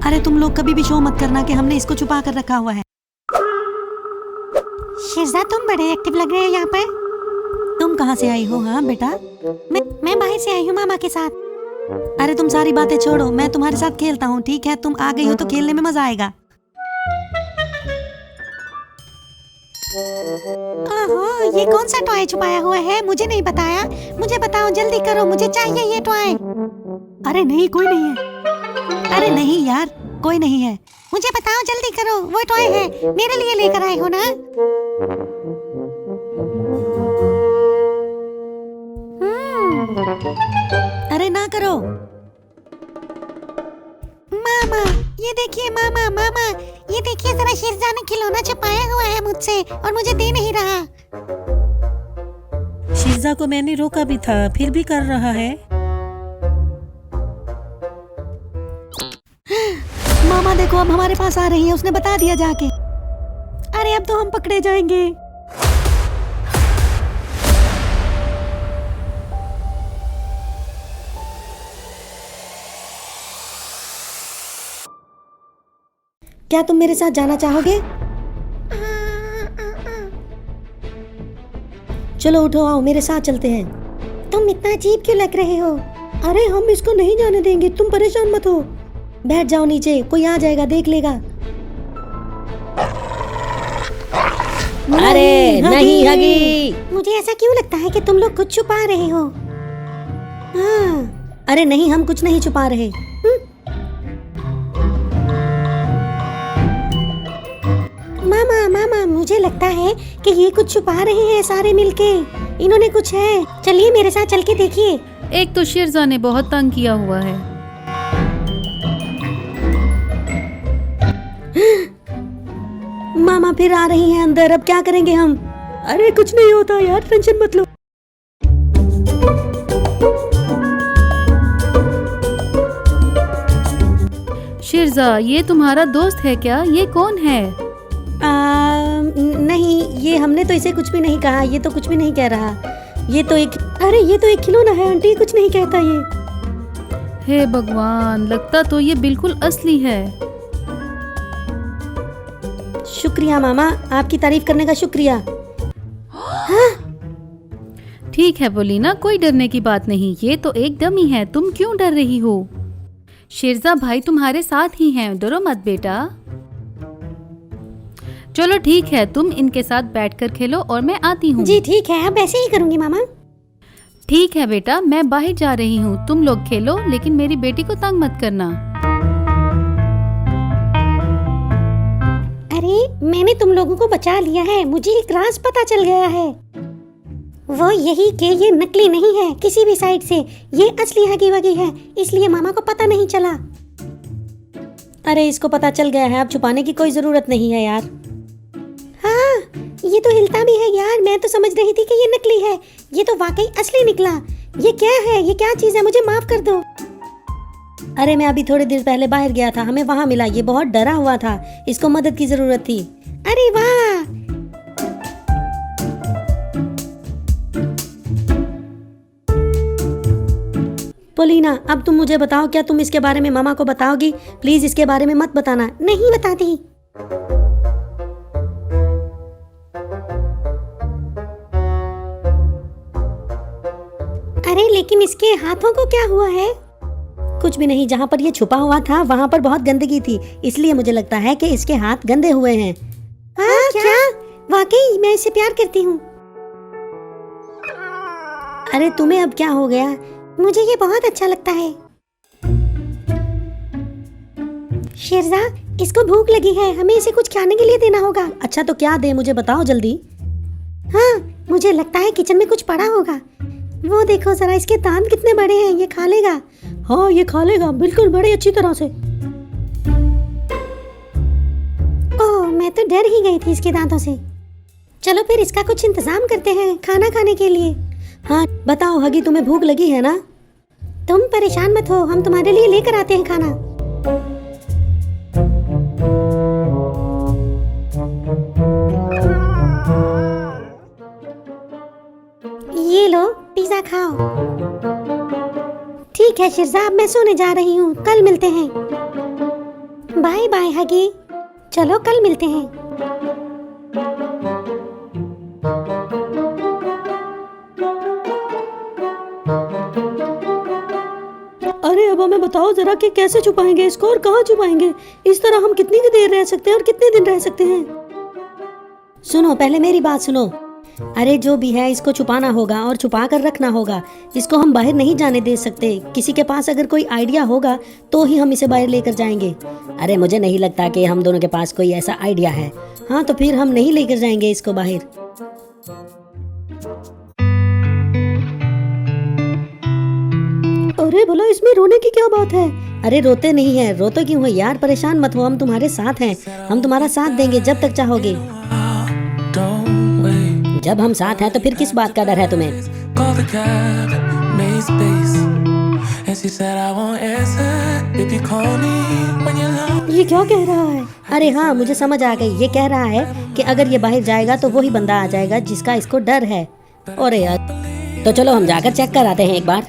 अरे तुम लोग कभी भी शो मत करना कि हमने इसको छुपा कर रखा हुआ है। शिरजा तुम बड़े एक्टिव लग रहे हो यहाँ पर। तुम कहाँ से आई हो? हाँ बेटा, मैं बाहर से आई हूँ मामा के साथ। अरे तुम सारी बातें छोड़ो, मैं तुम्हारे साथ खेलता हूँ, ठीक है? तुम आ गई हो तो खेलने में मजा आएगा। ओहो, ये कौन सा टॉय छुपाया हुआ है? मुझे नहीं बताया। मुझे बताओ, जल्दी करो, मुझे चाहिए ये टॉय। अरे नहीं, कोई नहीं है। अरे नहीं यार, कोई नहीं है। मुझे बताओ, जल्दी करो, वो टॉय है, मेरे लिए लेकर आए हो ना? अरे ना करो। मामा, ये देखिए मामा, मामा, ये देखिए जरा, शिरजा ने खिलौना छुपाया हुआ है मुझसे और मुझे दे नहीं रहा। शिरजा को मैंने रोका भी था, फिर भी कर रहा है। मामा देखो, अब हमारे पास आ रही है, उसने बता दिया जाके। अरे अब तो हम पकड़े जाएंगे। क्या तुम मेरे साथ जाना चाहोगे? चलो उठो, आओ मेरे साथ चलते हैं। तुम इतना अजीब क्यों लग रहे हो? अरे हम इसको नहीं जाने देंगे, तुम परेशान मत हो। बैठ जाओ नीचे, कोई आ जाएगा देख लेगा। अरे नहीं हगी। मुझे ऐसा क्यों लगता है कि तुम लोग कुछ छुपा रहे हो? हाँ, अरे नहीं, हम कुछ नहीं छुपा रहे। मामा, मामा, मुझे लगता है कि ये कुछ छुपा रहे हैं सारे मिलके। इन्होंने कुछ है। चलिए मेरे साथ चल के देखिए। एक तो शिरजा ने बहुत तंग किया हुआ है। मामा फिर आ रही हैं अंदर, अब क्या करेंगे हम? अरे कुछ नहीं होता यार, टेंशन मत लो। शिरजा, ये तुम्हारा दोस्त है क्या? ये कौन है? नहीं, ये हमने तो इसे कुछ भी नहीं कहा, ये तो कुछ भी नहीं कह रहा। ये तो एक खिलौना है आंटी, कुछ नहीं कहता ये। हे भगवान, लगता तो ये बिल्कुल असली है। शुक्रिया मामा, आपकी तारीफ करने का शुक्रिया। ठीक है बोलीना, कोई डरने की बात नहीं, ये तो एक डमी है, तुम क्यों डर रही हो? शिरजा भाई तुम्हारे साथ ही हैं, डरो मत बेटा। चलो ठीक है, तुम इनके साथ बैठकर खेलो और मैं आती हूँ। जी ठीक है, अब ऐसे ही करूँगी मामा। ठीक है बेटा, मैं बाहर जा रही हूँ, तुम लोग खेलो, लेकिन मेरी बेटी को तंग मत करना। अरे मैंने तुम लोगों को बचा लिया है, मुझे एक राज पता चल गया है। वो यही कि ये नकली नहीं है किसी भी साइड से, ये असली हगी वगी है, इसलिए मामा को पता नहीं चला। अरे इसको पता चल गया है, अब छुपाने की कोई जरूरत नहीं है यार। हाँ, ये तो हिलता भी है यार, मैं तो समझ रही थी कि ये नकली है, ये तो वाकई असली निकला। ये क्या है? ये क्या चीज है? मुझे माफ कर दो। अरे मैं अभी थोड़ी देर पहले बाहर गया था, हमें वहाँ मिला, ये बहुत डरा हुआ था, इसको मदद की जरूरत थी। अरे वाह, पोलिना, अब तुम मुझे बताओ, क्या तुम इसके बारे में मामा को बताओगी? प्लीज इसके बारे में मत बताना। नहीं बताती। अरे लेकिन इसके हाथों को क्या हुआ है? कुछ भी नहीं, जहाँ पर ये छुपा हुआ था वहाँ पर बहुत गंदगी थी, इसलिए मुझे लगता है कि इसके हाथ गंदे हुए हैं। हाँ क्या? वाकई मैं इससे प्यार करती हूँ। अरे तुम्हें अब क्या हो गया? मुझे ये बहुत अच्छा लगता है। शिरजा, इसको भूख लगी है, हमें इसे कुछ खाने के लिए देना होगा। अच्छा तो क्या दे, मुझे बताओ जल्दी। हाँ, मुझे लगता है किचन में कुछ पड़ा होगा। वो देखो जरा, इसके दांत कितने बड़े हैं, ये खा लेगा। हाँ ये खा लेगा, बिल्कुल बड़ी अच्छी तरह से। ओह, मैं तो डर ही गई थी इसके दांतों से। चलो फिर इसका कुछ इंतजाम करते हैं खाना खाने के लिए। हाँ बताओ हगी, तुम्हें भूख लगी है ना? तुम परेशान मत हो, हम तुम्हारे लिए लेकर आते हैं खाना। ये लो, पिज्जा खाओ। ठीक है शिरजा, अब मैं सोने जा रही हूँ, कल मिलते हैं। बाय बाय हगी, चलो कल मिलते हैं। अरे अब हमें बताओ जरा कि कैसे छुपाएंगे इसको और कहाँ छुपाएंगे? इस तरह हम कितनी देर रह सकते हैं और कितने दिन रह सकते हैं? सुनो, पहले मेरी बात सुनो। अरे जो भी है इसको छुपाना होगा और छुपा कर रखना होगा। इसको हम बाहर नहीं जाने दे सकते। किसी के पास अगर कोई आइडिया होगा तो ही हम इसे बाहर लेकर जाएंगे। अरे मुझे नहीं लगता कि हम दोनों के पास कोई ऐसा आइडिया है। हाँ तो फिर हम नहीं लेकर जाएंगे इसको बाहर। अरे भला इसमें रोने की क्या बात है? अरे रोते नहीं है, रोते क्यों है यार? परेशान मत हो, हम तुम्हारे साथ हैं। हम तुम्हारा साथ देंगे जब तक चाहोगे। जब हम साथ हैं तो फिर किस बात का डर है तुम्हें? ये क्या कह रहा है? अरे हाँ मुझे समझ आ गई। ये कह रहा है कि अगर ये बाहर जाएगा तो वही बंदा आ जाएगा जिसका इसको डर है। अरे यार तो चलो हम जाकर चेक कर आते हैं एक बार।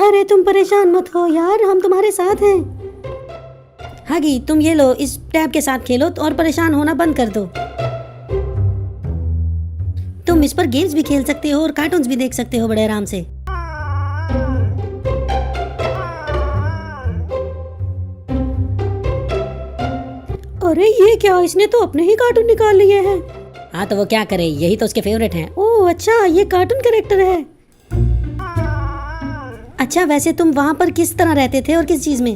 अरे तुम परेशान मत हो यार, हम तुम्हारे साथ हैं। हगी तुम ये लो, इस टैब के साथ खेलो और परेशान होना बंद कर दो। तुम इस पर गेम्स भी खेल सकते हो और कार्टून्स भी देख सकते हो बड़े आराम से। अरे ये क्या, इसने तो अपने ही कार्टून निकाल लिए हैं। हाँ तो वो क्या करे, यही तो उसके फेवरेट हैं। ओह अच्छा, ये कार्टून कैरेक्टर है। अच्छा वैसे तुम वहाँ पर किस तरह रहते थे और किस चीज में?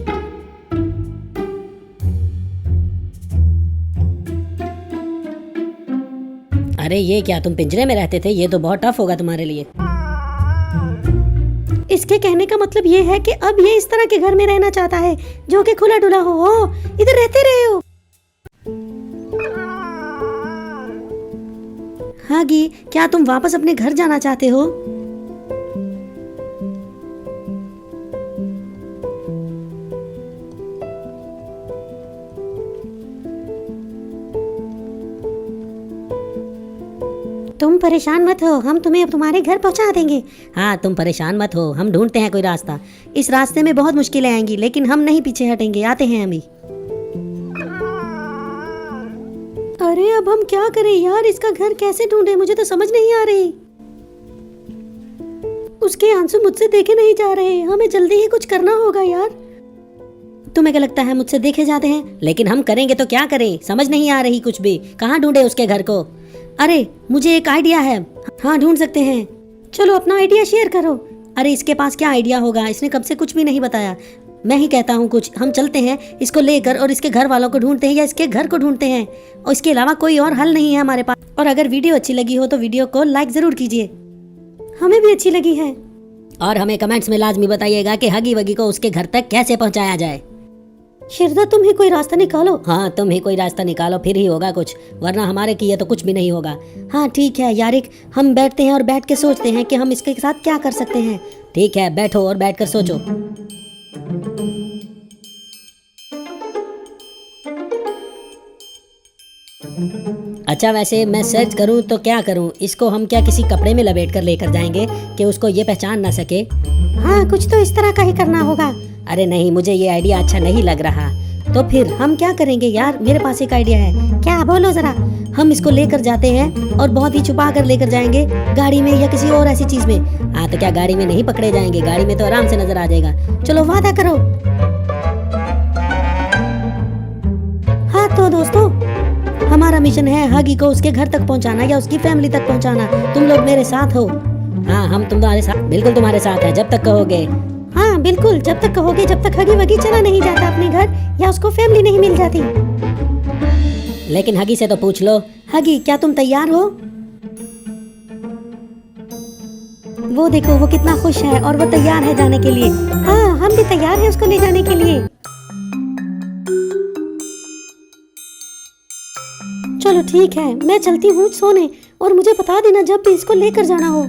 अरे ये क्या, तुम पिंजरे में रहते थे? ये तो बहुत टफ होगा तुम्हारे लिए। इसके कहने का मतलब ये है कि अब ये इस तरह के घर में रहना चाहता है जो कि खुला डुला हो। इधर रहते रहे हो। हागी क्या तुम वापस अपने घर जाना चाहते हो? तुम परेशान मत हो, हम तुम्हें अब तुम्हारे घर पहुंचा देंगे। हाँ तुम परेशान मत हो, हम ढूंढते हैं कोई रास्ता। इस रास्ते में बहुत मुश्किलें आएंगी लेकिन हम नहीं पीछे हटेंगे। आते हैं अभी। अरे अब हम क्या करें यार, इसका घर कैसे ढूंढे? मुझे तो समझ नहीं आ रही। उसके आंसू मुझसे देखे नहीं जा रहे, हमें जल्दी ही कुछ करना होगा यार। तुम्हें क्या लगता है मुझसे देखे जाते हैं? लेकिन हम करेंगे तो क्या करें, समझ नहीं आ रही कुछ भी। कहाँ ढूंढे उसके घर को? अरे मुझे एक आइडिया है। हाँ ढूंढ सकते हैं। चलो अपना आइडिया शेयर करो। अरे इसके पास क्या आइडिया होगा, इसने कब से कुछ भी नहीं बताया। मैं ही कहता हूँ कुछ। हम चलते हैं इसको लेकर और इसके घर वालों को ढूंढते हैं या इसके घर को ढूंढते हैं, और इसके अलावा कोई और हल नहीं है हमारे पास। और अगर वीडियो अच्छी लगी हो तो वीडियो को लाइक जरूर कीजिए। हमें भी अच्छी लगी है। और हमें कमेंट्स में लाजमी बताइएगा कि हगी वगी को उसके घर तक कैसे पहुँचाया जाए। शिरदा तुम ही कोई रास्ता निकालो। हाँ तुम ही कोई रास्ता निकालो, फिर ही होगा कुछ, वरना हमारे किए तो कुछ भी नहीं होगा। हाँ ठीक है यारिक, हम बैठते हैं और बैठ के सोचते हैं कि हम इसके साथ क्या कर सकते हैं। ठीक है बैठो और बैठ कर सोचो। अच्छा वैसे मैं सर्च करूं तो क्या करूं? इसको हम क्या किसी कपड़े में लपेट कर लेकर जाएंगे कि उसको ये पहचान ना सके? हाँ कुछ तो इस तरह का ही करना होगा। अरे नहीं, मुझे ये आइडिया अच्छा नहीं लग रहा। तो फिर हम क्या करेंगे यार? मेरे पास एक आइडिया है। क्या, बोलो जरा। हम इसको लेकर जाते हैं और बहुत ही छुपा कर लेकर जाएंगे, गाड़ी में या किसी और ऐसी चीज में। हाँ तो क्या गाड़ी में नहीं पकड़े जाएंगे? गाड़ी में तो आराम से नजर आ जाएगा। चलो वादा करो। हाँ तो दोस्तों हमारा मिशन है हगी को उसके घर तक पहुंचाना या उसकी फैमिली तक पहुंचाना। तुम लोग मेरे साथ हो? हाँ हम तुम्हारे साथ, बिल्कुल तुम्हारे साथ है, जब तक कहोगे। हाँ बिल्कुल जब तक कहोगे, जब तक हगी वगी चला नहीं जाता अपने घर या उसको फैमिली नहीं मिल जाती। लेकिन हगी से तो पूछ लो। हगी क्या तुम तैयार हो? वो देखो वो कितना खुश है और वो तैयार है जाने के लिए। हाँ हम भी तैयार हैं उसको ले जाने के लिए। चलो ठीक है, मैं चलती हूँ सोने, और मुझे बता देना जब भी इसको लेकर जाना हो।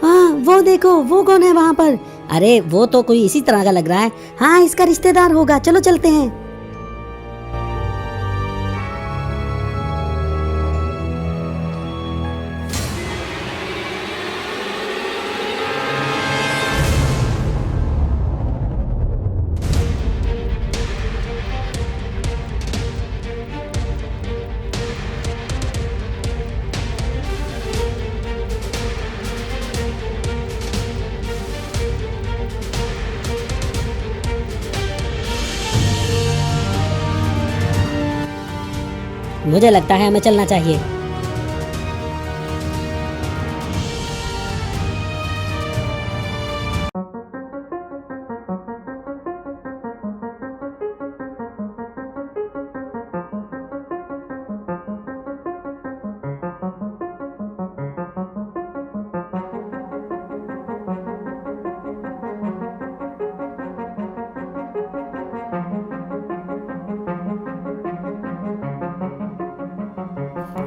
हाँ वो देखो, वो कौन है वहाँ पर? अरे वो तो कोई इसी तरह का लग रहा है। हाँ इसका रिश्तेदार होगा, चलो चलते हैं। मुझे लगता है हमें चलना चाहिए।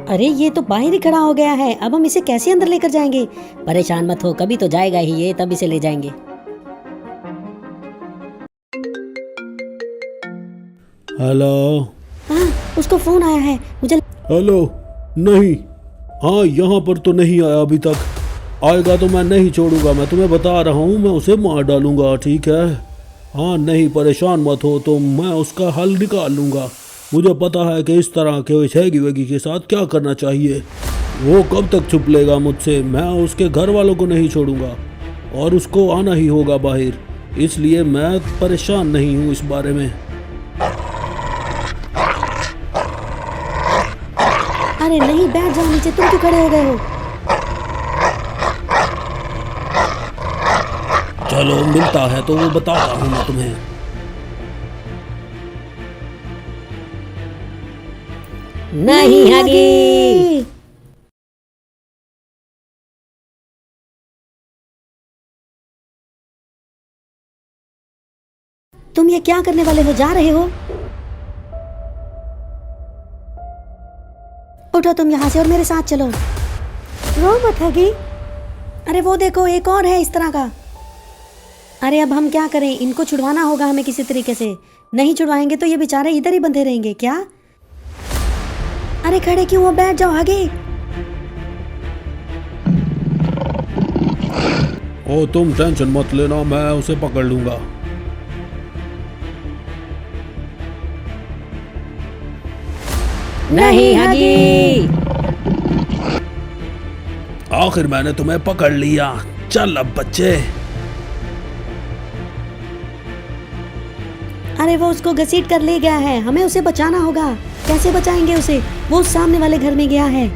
अरे ये तो बाहर ही खड़ा हो गया है, अब हम इसे कैसे अंदर लेकर जाएंगे? परेशान मत हो, कभी तो जाएगा ही ये, तब इसे ले जाएंगे। हेलो। हाँ, उसको फोन आया है। मुझे हेलो। नहीं, हाँ यहाँ पर तो नहीं आया अभी तक। आएगा तो मैं नहीं छोड़ूंगा, मैं तुम्हें बता रहा हूँ, मैं उसे मार डालूंगा, ठीक है? हाँ नहीं, परेशान मत हो, तो मैं उसका हल निकाल लूंगा। मुझे पता है कि इस तरह के हैगी वैगी के साथ क्या करना चाहिए। वो कब तक छुप लेगा मुझसे? मैं उसके घर वालों को नहीं छोड़ूंगा और उसको आना ही होगा बाहर, इसलिए मैं परेशान नहीं हूँ इस बारे में। अरे नहीं, बैठ जाओ नीचे, तुम क्यों खड़े हो गए हो? चलो मिलता है तो वो बताता हूँ मैं तुम्हें। नहीं हगी। तुम ये क्या करने वाले हो? जा रहे हो? उठो तुम यहाँ से और मेरे साथ चलो। रो मत हगी। अरे वो देखो, एक और है इस तरह का। अरे अब हम क्या करें? इनको छुड़वाना होगा हमें किसी तरीके से। नहीं छुड़वाएंगे तो ये बेचारे इधर ही बंधे रहेंगे क्या? अरे खड़े क्यों हो? बैठ जाओ आगे। ओ तुम टेंशन मत लेना, मैं उसे पकड़ लूंगा। नहीं हगी। आखिर मैंने तुम्हें पकड़ लिया। चल अब बच्चे। अरे वो उसको घसीट कर ले गया है, हमें उसे बचाना होगा। कैसे बचाएंगे उसे? वो उस सामने वाले घर में गया है।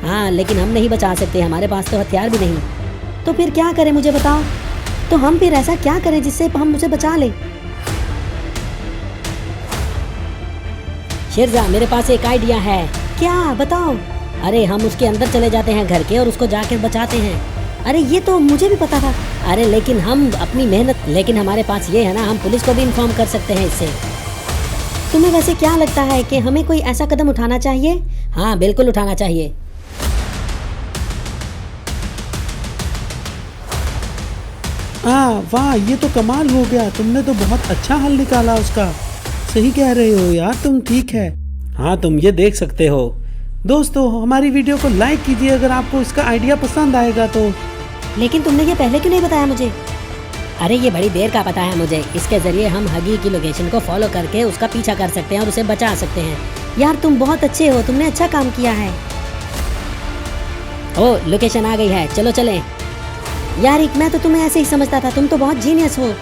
हाँ लेकिन हम नहीं बचा सकते, हमारे पास तो हथियार भी नहीं। तो फिर क्या करें मुझे बताओ? तो हम फिर ऐसा क्या करें जिससे हम उसे बचा लें? शिरजा, मेरे पास एक आइडिया है। क्या? बताओ। अरे हम उसके अंदर चले जाते हैं घर के और उसको जाकर बचाते हैं। अरे ये तो मुझे भी पता था। अरे लेकिन हम अपनी मेहनत, लेकिन हमारे पास ये है ना, हम पुलिस को भी इन्फॉर्म कर सकते हैं इससे। तुम्हें वैसे क्या लगता है कि हमें कोई ऐसा कदम उठाना चाहिए? हाँ बिल्कुल उठाना चाहिए। वाह, ये तो कमाल हो गया। तुमने तो बहुत अच्छा हल निकाला उसका। सही कह रहे हो यार, तुम ठीक है। हाँ, तुम ये देख सकते हो। दोस्तों, हमारी वीडियो को लाइक कीजिए अगर आपको इसका आइडिया पसंद आएगा तो। लेकिन तुमने ये पहले क्यों नहीं बताया मुझे? अरे ये बड़ी देर का पता है मुझे। इसके जरिए हम हगी की लोकेशन को फॉलो करके उसका पीछा कर सकते हैं और उसे बचा सकते हैं। यार तुम बहुत अच्छे हो, तुमने अच्छा काम किया है। ओ लोकेशन आ गई है, चलो चलें। यार एक मैं तो तुम्हें ऐसे ही समझता था, तुम तो बहुत जीनियस हो।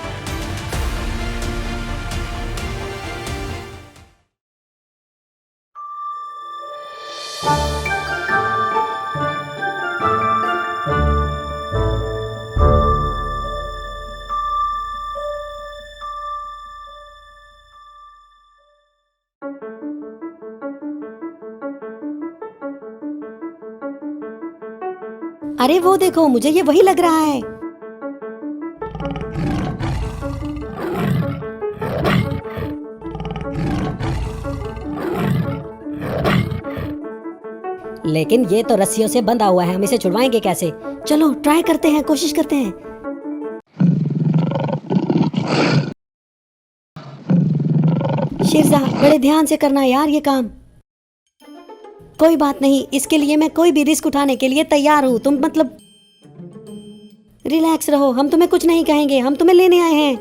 अरे वो देखो, मुझे ये वही लग रहा है। लेकिन ये तो रस्सियों से बंधा हुआ है, हम इसे छुड़वाएंगे कैसे? चलो ट्राई करते हैं, कोशिश करते हैं। शिरजा, बड़े ध्यान से करना यार ये काम। कोई बात नहीं, इसके लिए मैं कोई भी रिस्क उठाने के लिए तैयार हूँ। तुम मतलब रिलैक्स रहो, हम तुम्हें कुछ नहीं कहेंगे, हम तुम्हें लेने आए हैं।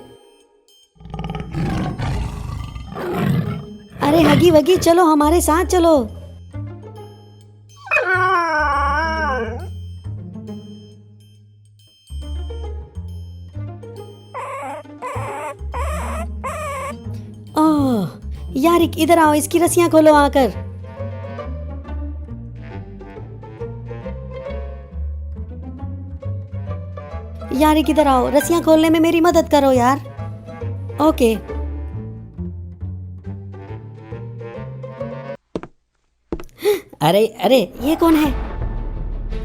अरे हगी वगी, चलो हमारे साथ चलो। ओह यार, इधर आओ, इसकी रस्सियां खोलो आकर। यार किधर आओ, रस्सियां खोलने में मेरी मदद करो यार। ओके। अरे अरे ये कौन है?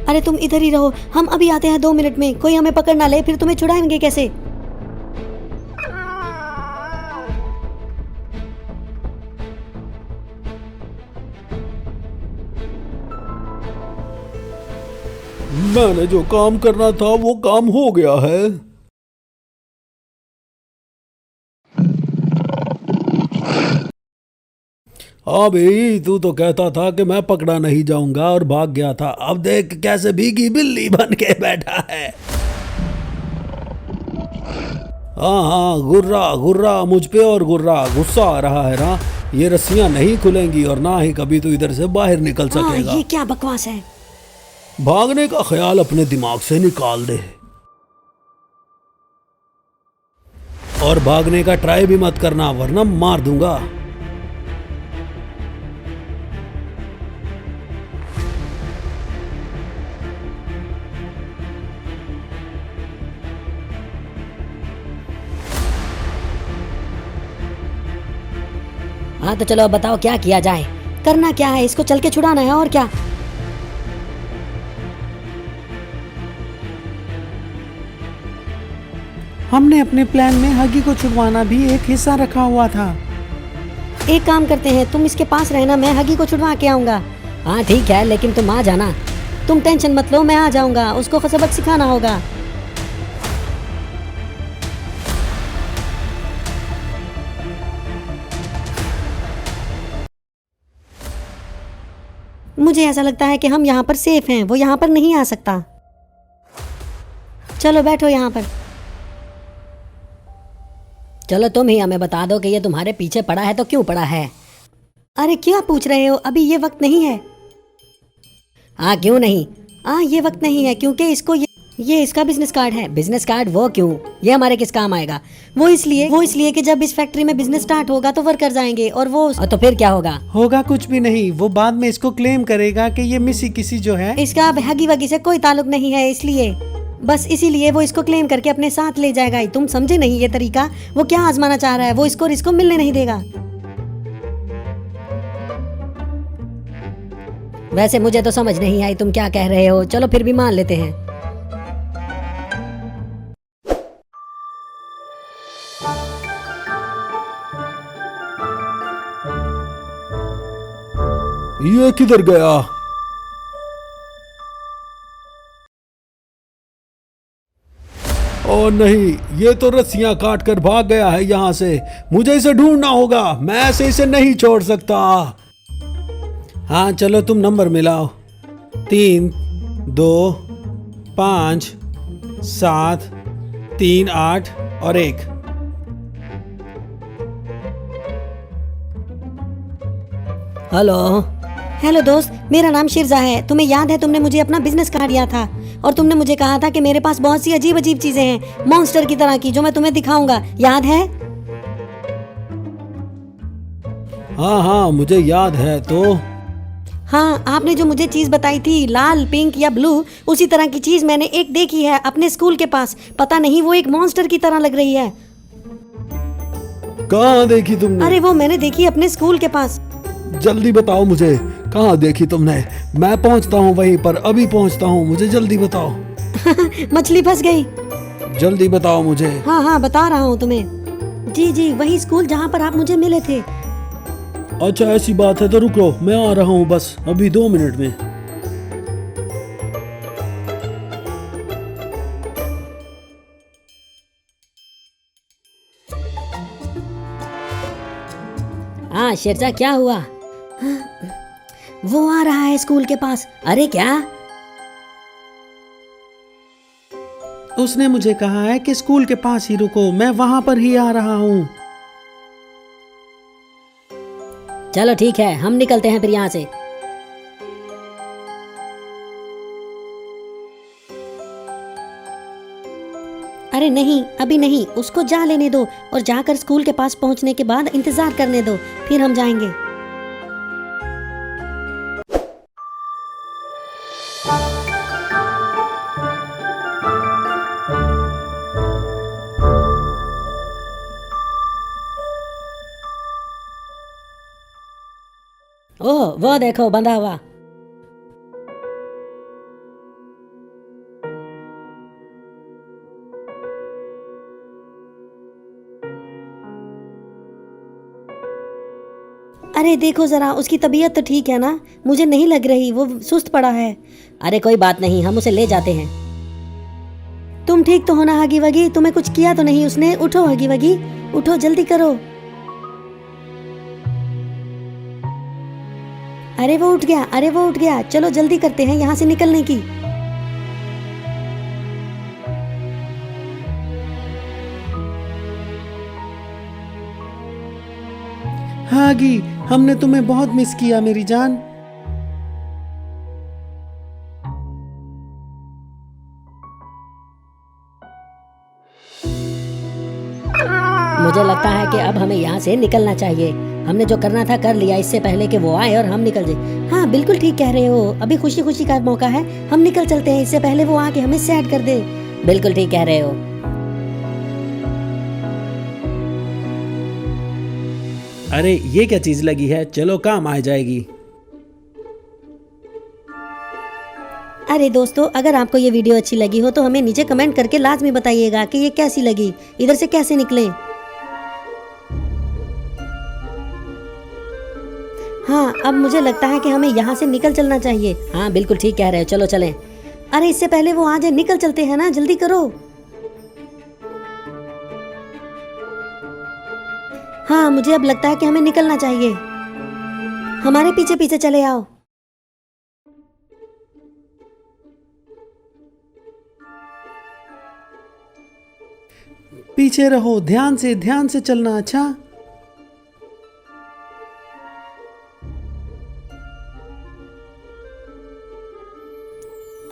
अरे तुम इधर ही रहो, हम अभी आते हैं 2 मिनट में। कोई हमें पकड़ ना ले, फिर तुम्हें छुड़ाएंगे कैसे? मैंने जो काम करना था वो काम हो गया है। हाँ भाई, तू तो कहता था कि मैं पकड़ा नहीं जाऊंगा और भाग गया था। अब देख कैसे भीगी बिल्ली बन के बैठा है। हाँ हाँ, गुर्रा गुर्रा मुझ पे और गुर्रा। गुस्सा आ रहा है ना? ये रस्सियां नहीं खुलेंगी और ना ही कभी तू इधर से बाहर निकल सकेगा। ये क्या बकवास है? भागने का ख्याल अपने दिमाग से निकाल दे और भागने का ट्राई भी मत करना, वरना मार दूंगा। हाँ तो चलो अब बताओ क्या किया जाए? करना क्या है? इसको चल के छुड़ाना है और क्या? हमने अपने प्लान में हगी को छुड़वाना भी एक हिस्सा रखा हुआ था। एक काम करते हैं, तुम इसके पास रहना, मैं हगी को छुड़वा के आऊंगा। हाँ ठीक है, लेकिन तुम आ जाना। तुम टेंशन मत लो, मैं आ जाऊंगा। उसको सबक सिखाना होगा। मुझे ऐसा लगता है कि हम यहाँ पर सेफ हैं, वो यहाँ पर नहीं आ सकता। चलो बैठो यहाँ पर। चलो तुम ही हमें बता दो कि ये तुम्हारे पीछे पड़ा है तो क्यों पड़ा है? अरे क्या पूछ रहे हो? अभी ये वक्त नहीं है। हाँ क्यों नहीं? हाँ ये वक्त नहीं है क्योंकि इसको ये इसका बिजनेस कार्ड है। Business card? वो क्यों? ये हमारे किस काम आएगा? वो इसलिए कि जब इस फैक्ट्री में बिजनेस स्टार्ट होगा तो वर्कर्स आएंगे और वो तो फिर क्या होगा? होगा कुछ भी नहीं। वो बाद में इसको क्लेम करेगा कि ये मिसी किसी जो है। इसका अब हगी वगी से कोई ताल्लुक नहीं है, इसलिए बस इसीलिए वो इसको क्लेम करके अपने साथ ले जाएगा। तुम समझे नहीं ये तरीका? वो क्या आजमाना चाह रहा है? वो इसको मिलने नहीं देगा। वैसे मुझे तो समझ नहीं आई तुम क्या कह रहे हो। चलो फिर भी मान लेते हैं। ये किधर गया? ओ नहीं, ये तो रस्सियां काट कर भाग गया है यहाँ से। मुझे इसे ढूंढना होगा, मैं ऐसे इसे नहीं छोड़ सकता। हाँ चलो तुम नंबर मिलाओ। 3 2 5 7 3 8 और 1। हेलो दोस्त, मेरा नाम शिरजा है। तुम्हें याद है तुमने मुझे अपना बिजनेस कार्ड दिया था और तुमने मुझे कहा था कि मेरे पास बहुत सी अजीब अजीब चीजें हैं, मॉन्स्टर की तरह की, जो मैं तुम्हें दिखाऊंगा। याद है? हाँ हाँ मुझे याद है। तो हाँ, आपने जो मुझे चीज बताई थी, लाल, पिंक या ब्लू, उसी तरह की चीज मैंने एक देखी है अपने स्कूल के पास। पता नहीं वो एक मॉन्स्टर की तरह लग रही है। कहाँ देखी तुमने? अरे वो मैंने देखी अपने स्कूल के पास। जल्दी बताओ मुझे, कहाँ देखी तुमने? मैं पहुँचता हूँ वहीं पर, अभी पहुँचता हूँ। मुझे जल्दी बताओ। मछली फंस गई। जल्दी बताओ मुझे। हाँ हाँ बता रहा हूँ तुम्हें। जी वही स्कूल जहाँ पर आप मुझे मिले थे। अच्छा ऐसी बात है तो रुको, मैं आ रहा हूँ बस अभी 2 मिनट में। हाँ शेरशाह, क्या हुआ? वो आ रहा है स्कूल के पास। अरे क्या? उसने मुझे कहा है कि स्कूल के पास ही रुको, मैं वहां पर ही आ रहा हूँ। चलो ठीक है, हम निकलते हैं फिर यहाँ से। अरे नहीं, अभी नहीं, उसको जा लेने दो और जाकर स्कूल के पास पहुंचने के बाद इंतजार करने दो, फिर हम जाएंगे। ओह वो देखो बंधा हुआ। अरे देखो जरा, उसकी तबीयत तो ठीक है ना? मुझे नहीं लग रही, वो सुस्त पड़ा है। अरे कोई बात नहीं, हम उसे ले जाते हैं। तुम ठीक तो हो ना हगी वगी? तुम्हें कुछ किया तो नहीं उसने? उठो हगी वगी, उठो जल्दी करो। अरे वो उठ गया, अरे वो उठ गया। चलो जल्दी करते हैं यहाँ से निकलने की। हागी, हमने तुम्हें बहुत मिस किया मेरी जान। मुझे लगता है कि अब हमें यहाँ से निकलना चाहिए। हमने जो करना था कर लिया, इससे पहले कि वो आए और हम निकल जाए। हाँ बिल्कुल ठीक कह रहे हो, अभी खुशी खुशी का मौका है, हम निकल चलते हैं इससे पहले वो आके हमें सैड कर दे। बिल्कुल ठीक कह रहे हो। अरे ये क्या चीज लगी है, चलो काम आ जाएगी। अरे दोस्तों, अगर आपको ये वीडियो अच्छी लगी हो तो हमें नीचे कमेंट करके लाजमी बताइएगा कि ये कैसी लगी, इधर से कैसे निकले। हाँ अब मुझे लगता है कि हमें यहाँ से निकल चलना चाहिए। हाँ बिल्कुल ठीक कह रहे हो, चलो चलें। अरे इससे पहले वो आ जाए, निकल चलते हैं ना, जल्दी करो। हाँ मुझे अब लगता है कि हमें निकलना चाहिए। हमारे पीछे पीछे चले आओ। पीछे रहो, ध्यान से चलना। अच्छा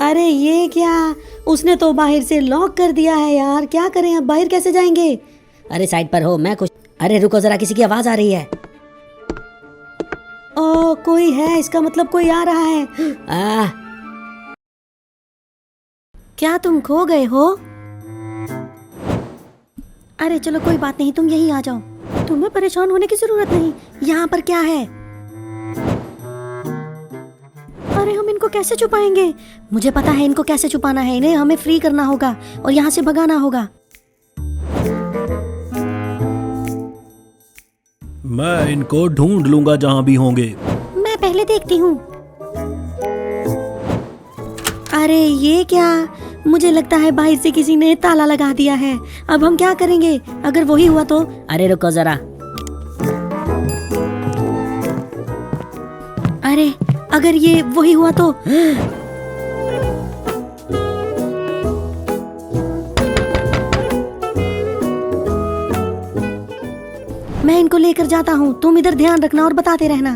अरे ये क्या, उसने तो बाहर से लॉक कर दिया है यार, क्या करें अब, बाहर कैसे जाएंगे? अरे साइड पर हो, मैं कुछ। अरे रुको जरा, किसी की आवाज आ रही है। ओ कोई है, इसका मतलब कोई आ रहा है। क्या तुम खो गए हो? अरे चलो कोई बात नहीं, तुम यहीं आ जाओ, तुम्हें परेशान होने की जरूरत नहीं। यहाँ पर क्या है? अरे हम इनको कैसे छुपाएंगे? मुझे पता है इनको कैसे छुपाना है, इन्हें हमें फ्री करना होगा और यहाँ से भगाना होगा। मैं इनको ढूंढ लूंगा जहां भी होंगे। मैं पहले देखती हूँ। अरे ये क्या, मुझे लगता है बाहर से किसी ने ताला लगा दिया है। अब हम क्या करेंगे? अगर वही हुआ तो? अरे रुको जरा, अरे अगर ये वही हुआ तो? मैं इनको लेकर जाता हूँ, तुम इधर ध्यान रखना और बताते रहना।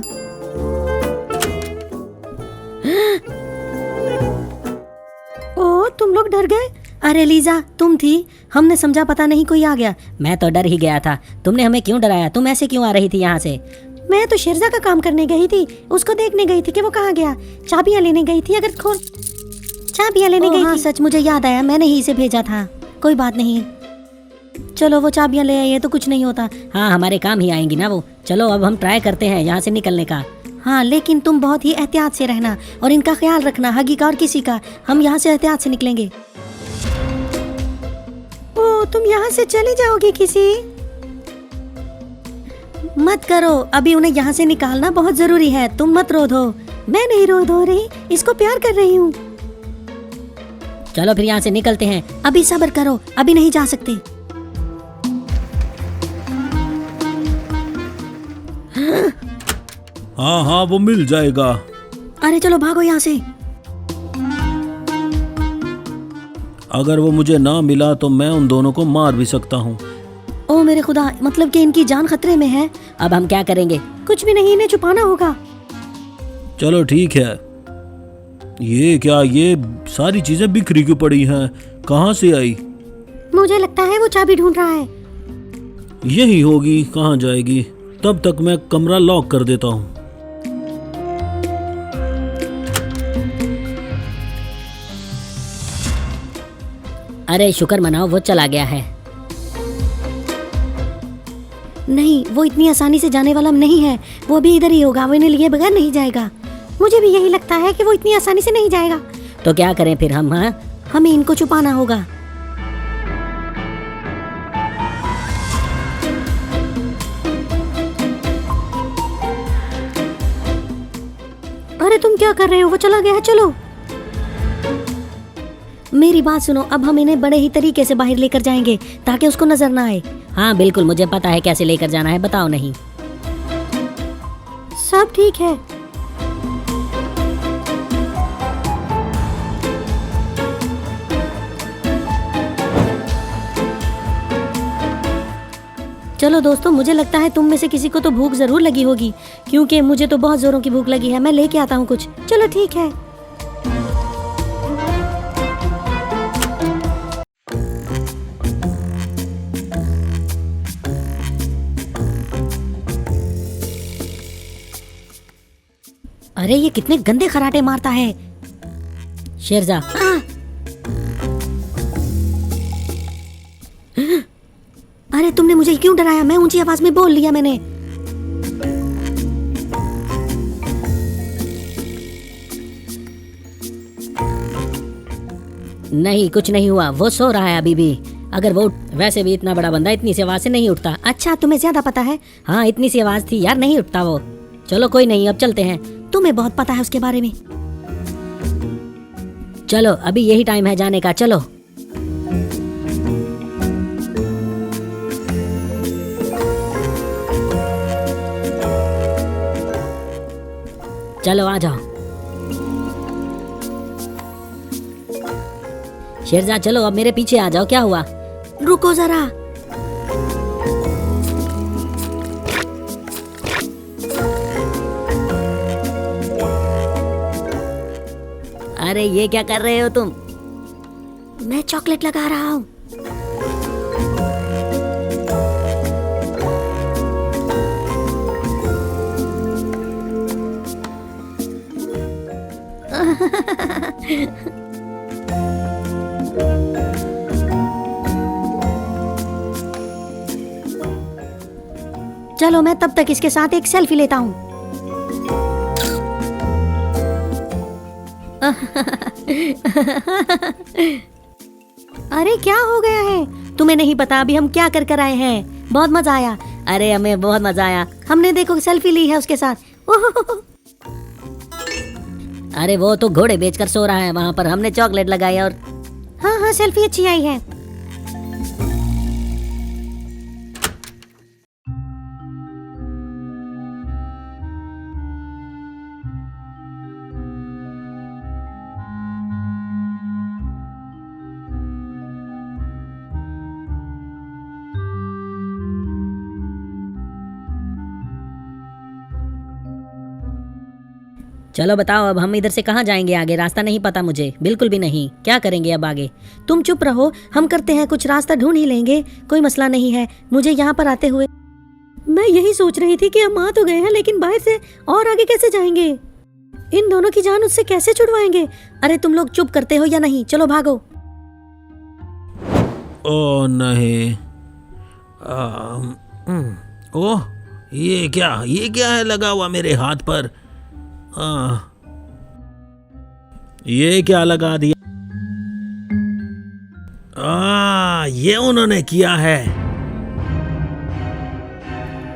ओ तुम लोग डर गए? अरे लीजा तुम थी, हमने समझा पता नहीं कोई आ गया। मैं तो डर ही गया था, तुमने हमें क्यों डराया? तुम ऐसे क्यों आ रही थी यहाँ से? मैं तो शेरजा का काम करने गई थी, उसको देखने गई थी कि वो कहाँ गया। चाबियाँ लेने गई थी, अगर खोल चाबियाँ लेने गई थी। सच, मुझे याद आया, मैंने ही इसे भेजा था। कोई बात नहीं, चलो वो चाबियाँ ले आइए तो कुछ नहीं होता। हाँ हमारे काम ही आएंगी ना वो। चलो अब हम ट्राई करते हैं यहाँ से निकलने का। हाँ लेकिन तुम बहुत ही एहतियात से रहना और इनका ख्याल रखना, हगी का और किसी का। हम यहाँ से एहतियात से निकलेंगे। ओ तुम यहाँ से चली जाओगी किसी? मत करो, अभी उन्हें यहाँ से निकालना बहुत जरूरी है। तुम मत रो दो। मैं नहीं रो धो रही, इसको प्यार कर रही हूँ। चलो फिर यहाँ से निकलते हैं। अभी सब्र करो, अभी नहीं जा सकते। हाँ वो मिल जाएगा। अरे चलो भागो यहाँ से। अगर वो मुझे ना मिला तो मैं उन दोनों को मार भी सकता हूँ। ओ मेरे खुदा, मतलब कि इनकी जान खतरे में है। अब हम क्या करेंगे? कुछ भी नहीं, इन्हें छुपाना होगा। चलो ठीक है। ये क्या, ये सारी चीजें बिखरी क्यों पड़ी हैं? कहाँ से आई? मुझे लगता है वो चाबी ढूंढ रहा है। यही होगी, कहाँ जाएगी? तब तक मैं कमरा लॉक कर देता हूँ। अरे शुक्र मनाओ, वो चला गया है। नहीं, वो इतनी आसानी से जाने वाला नहीं है। वो भी इधर ही होगा, वो इन्हें लिए बगैर नहीं जाएगा। मुझे भी यही लगता है कि वो इतनी आसानी से नहीं जाएगा। तो क्या करें फिर हम? हाँ, हमें इनको छुपाना होगा। अरे तुम क्या कर रहे हो? वो चला गया है, चलो। मेरी बात सुनो, अब हम इन्हें बड़े ही तरीके से बाहर लेकर जाएंगे ताकि उसको नजर ना आए। हाँ बिल्कुल, मुझे पता है कैसे लेकर जाना है, बताओ नहीं। सब ठीक है। चलो दोस्तों, मुझे लगता है तुम में से किसी को तो भूख जरूर लगी होगी, क्योंकि मुझे तो बहुत जोरों की भूख लगी है। मैं लेके आता हूँ कुछ। चलो ठीक है। अरे ये कितने गंदे खराटे मारता है। शेरजा, अरे तुमने मुझे क्यों डराया? मैं ऊंची आवाज में बोल लिया मैंने। नहीं कुछ नहीं हुआ, वो सो रहा है अभी भी। अगर वो वैसे भी इतना बड़ा बंदा इतनी सी आवाज से नहीं उठता। अच्छा, तुम्हें ज्यादा पता है। हाँ, इतनी सी आवाज थी यार, नहीं उठता वो। चलो कोई नहीं, अब चलते हैं। तुम्हें बहुत पता है उसके बारे में। चलो अभी यही टाइम है जाने का, चलो। चलो आ जाओ। शेरजा चलो, अब मेरे पीछे आ जाओ। क्या हुआ? रुको जरा। अरे ये क्या कर रहे हो तुम? मैं चॉकलेट लगा रहा हूँ। चलो मैं तब तक इसके साथ एक सेल्फी लेता हूँ। अरे क्या हो गया है? तुम्हें नहीं पता अभी हम क्या कर कर आए हैं। बहुत मजा आया। अरे हमें बहुत मजा आया। हमने देखो सेल्फी ली है उसके साथ। ओह, अरे वो तो घोड़े बेचकर सो रहा है वहाँ पर, हमने चॉकलेट लगाई और हाँ हाँ, सेल्फी अच्छी आई है। चलो बताओ अब हम इधर से कहाँ जाएंगे आगे? रास्ता नहीं पता मुझे, बिल्कुल भी नहीं। क्या करेंगे अब आगे? तुम चुप रहो, हम करते हैं कुछ, रास्ता ढूंढ ही लेंगे। कोई मसला नहीं है। मुझे यहाँ पर आते हुए मैं यही सोच रही थी कि हम आ तो गए हैं, लेकिन बाहर से और आगे कैसे जाएंगे? इन दोनों की जान उससे कैसे छुड़वाएंगे? अरे तुम लोग चुप करते हो या नहीं? चलो भागो। ओ नहीं। ओह, ये क्या है लगा हुआ मेरे हाथ पर? ये क्या लगा दिया? ये उन्होंने किया है।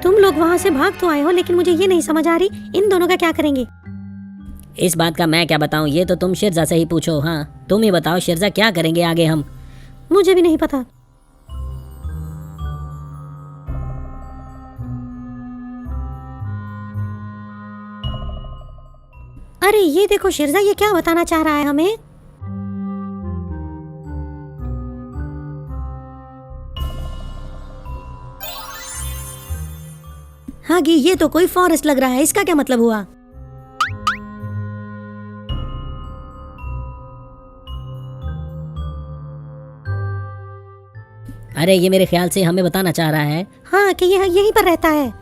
तुम लोग वहाँ से भाग तो आए हो, लेकिन मुझे ये नहीं समझ आ रही इन दोनों का क्या करेंगे? इस बात का मैं क्या बताऊं, ये तो तुम शेरजा से ही पूछो। हाँ तुम ही बताओ शेरजा, क्या करेंगे आगे हम? मुझे भी नहीं पता। अरे ये देखो शेरजा, ये क्या बताना चाह रहा है हमें? हाँ गी, ये तो कोई फॉरेस्ट लग रहा है। इसका क्या मतलब हुआ? अरे ये मेरे ख्याल से हमें बताना चाह रहा है। हाँ कि यह यहीं पर रहता है।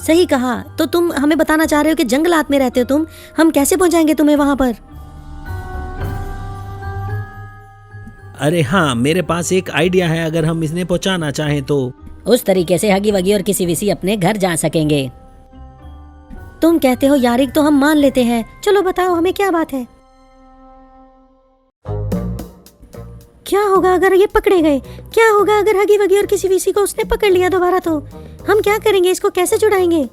सही कहा। तो तुम हमें बताना चाह रहे हो कि जंगलात में रहते हो तुम। हम कैसे पहुंचाएंगे तुम्हें वहां पर? अरे हाँ, मेरे पास एक आइडिया है। अगर हम इन्हें पहुंचाना चाहें तो उस तरीके से हगी वगी और किसी विसी अपने घर जा सकेंगे। तुम कहते हो यारिक तो हम मान लेते हैं, चलो बताओ हमें क्या बात है। क्या होगा अगर ये पकड़े गए? क्या होगा अगर हगी वगी और किसी विसी को उसने पकड़ लिया दोबारा? तो हम क्या करेंगे? इसको कैसे छुड़ाएंगे?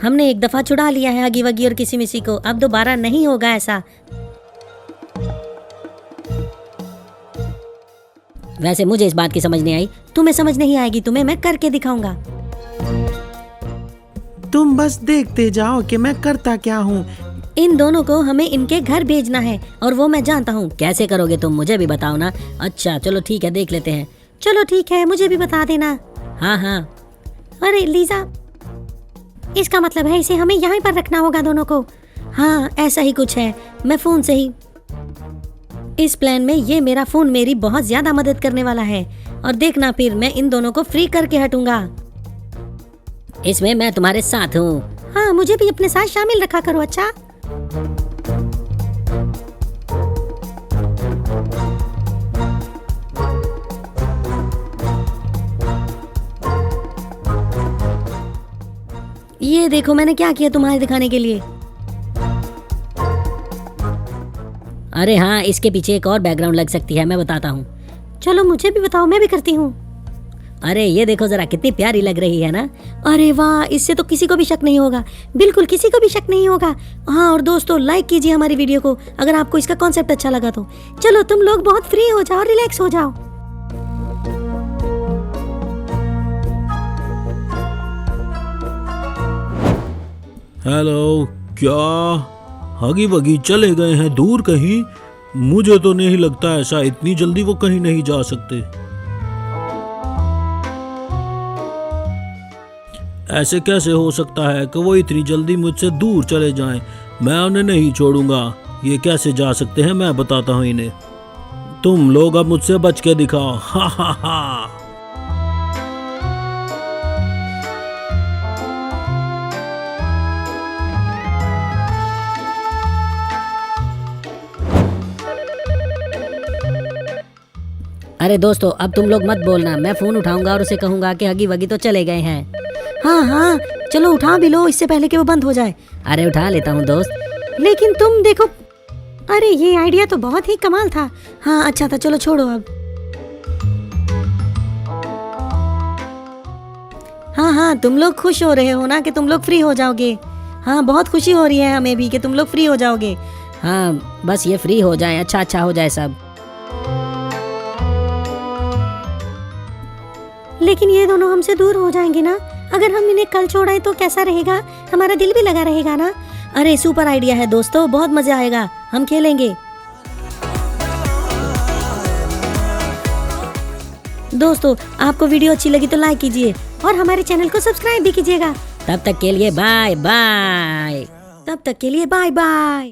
हमने एक दफा छुड़ा लिया है हगी वगी और किसी विसी को, अब दोबारा नहीं होगा ऐसा। वैसे मुझे इस बात की समझ नहीं आई। तुम्हें समझ नहीं आएगी, तुम्हें मैं करके दिखाऊंगा। तुम बस देखते जाओ कि मैं करता क्या हूँ। इन दोनों को हमें इनके घर भेजना है और वो मैं जानता हूँ। कैसे करोगे तुम, मुझे भी बताओ ना। अच्छा चलो ठीक है, देख लेते हैं। चलो ठीक है, मुझे भी बता देना। हाँ हाँ। अरे लीजा, इसका मतलब है इसे हमें यहाँ पर रखना होगा दोनों को। हाँ ऐसा ही कुछ है। मैं फोन से ही इस प्लान में ये मेरा फोन मेरी बहुत ज्यादा मदद करने वाला है। और देखना फिर मैं इन दोनों को फ्री करके हटूंगा। इसमें मैं तुम्हारे साथ हूँ। हाँ मुझे भी अपने साथ शामिल रखा करो। अच्छा ये देखो मैंने क्या किया तुम्हारे दिखाने के लिए। अरे हाँ, इसके पीछे एक और बैकग्राउंड लग सकती है, मैं बताता हूँ। चलो मुझे भी बताओ, मैं भी करती हूँ। अरे ये देखो जरा, कितनी प्यारी लग रही है ना। अरे वाह, इससे तो किसी को भी शक नहीं होगा, बिल्कुल किसी को भी शक नहीं होगा। हाँ और दोस्तों लाइक कीजिए हमारी वीडियो को अगर आपको इसका कॉन्सेप्ट अच्छा लगा तो। चलो तुम लोग बहुत फ्री हो जाओ, रिलैक्स हो जाओ। हेलो, क्या हगी वगी चले गए हैं दूर कहीं? मुझे तो नहीं लगता ऐसा, इतनी जल्दी वो कहीं नहीं जा सकते। ऐसे कैसे हो सकता है कि वो इतनी जल्दी मुझसे दूर चले जाएं? मैं उन्हें नहीं छोड़ूंगा। ये कैसे जा सकते हैं, मैं बताता हूँ इन्हें। तुम लोग अब मुझसे बच के दिखाओ। हा हा हा। अरे दोस्तों अब तुम लोग मत बोलना, मैं फोन उठाऊंगा और उसे कहूंगा कि हगी वगी तो चले गए हैं। हाँ हाँ चलो उठा भी लो इससे पहले कि वो बंद हो जाए। अरे उठा लेता हूँ दोस्त। लेकिन तुम देखो, अरे ये आइडिया तो बहुत ही कमाल था। हाँ अच्छा था, चलो छोड़ो अब। हाँ हाँ तुम लोग खुश हो रहे हो ना कि तुम लोग फ्री हो जाओगे। हाँ बहुत खुशी हो रही है हमें भी कि तुम लोग फ्री हो जाओगे। हाँ बस ये फ्री हो जाए, अच्छा हो जाए सब। लेकिन ये दोनों हमसे दूर हो जाएंगे ना। अगर हम इन्हें कल छोड़ाएं तो कैसा रहेगा? हमारा दिल भी लगा रहेगा ना। अरे सुपर आइडिया है दोस्तों, बहुत मजा आएगा, हम खेलेंगे। दोस्तों आपको वीडियो अच्छी लगी तो लाइक कीजिए और हमारे चैनल को सब्सक्राइब भी कीजिएगा। तब तक के लिए बाय बाय। तब तक के लिए बाय बाय।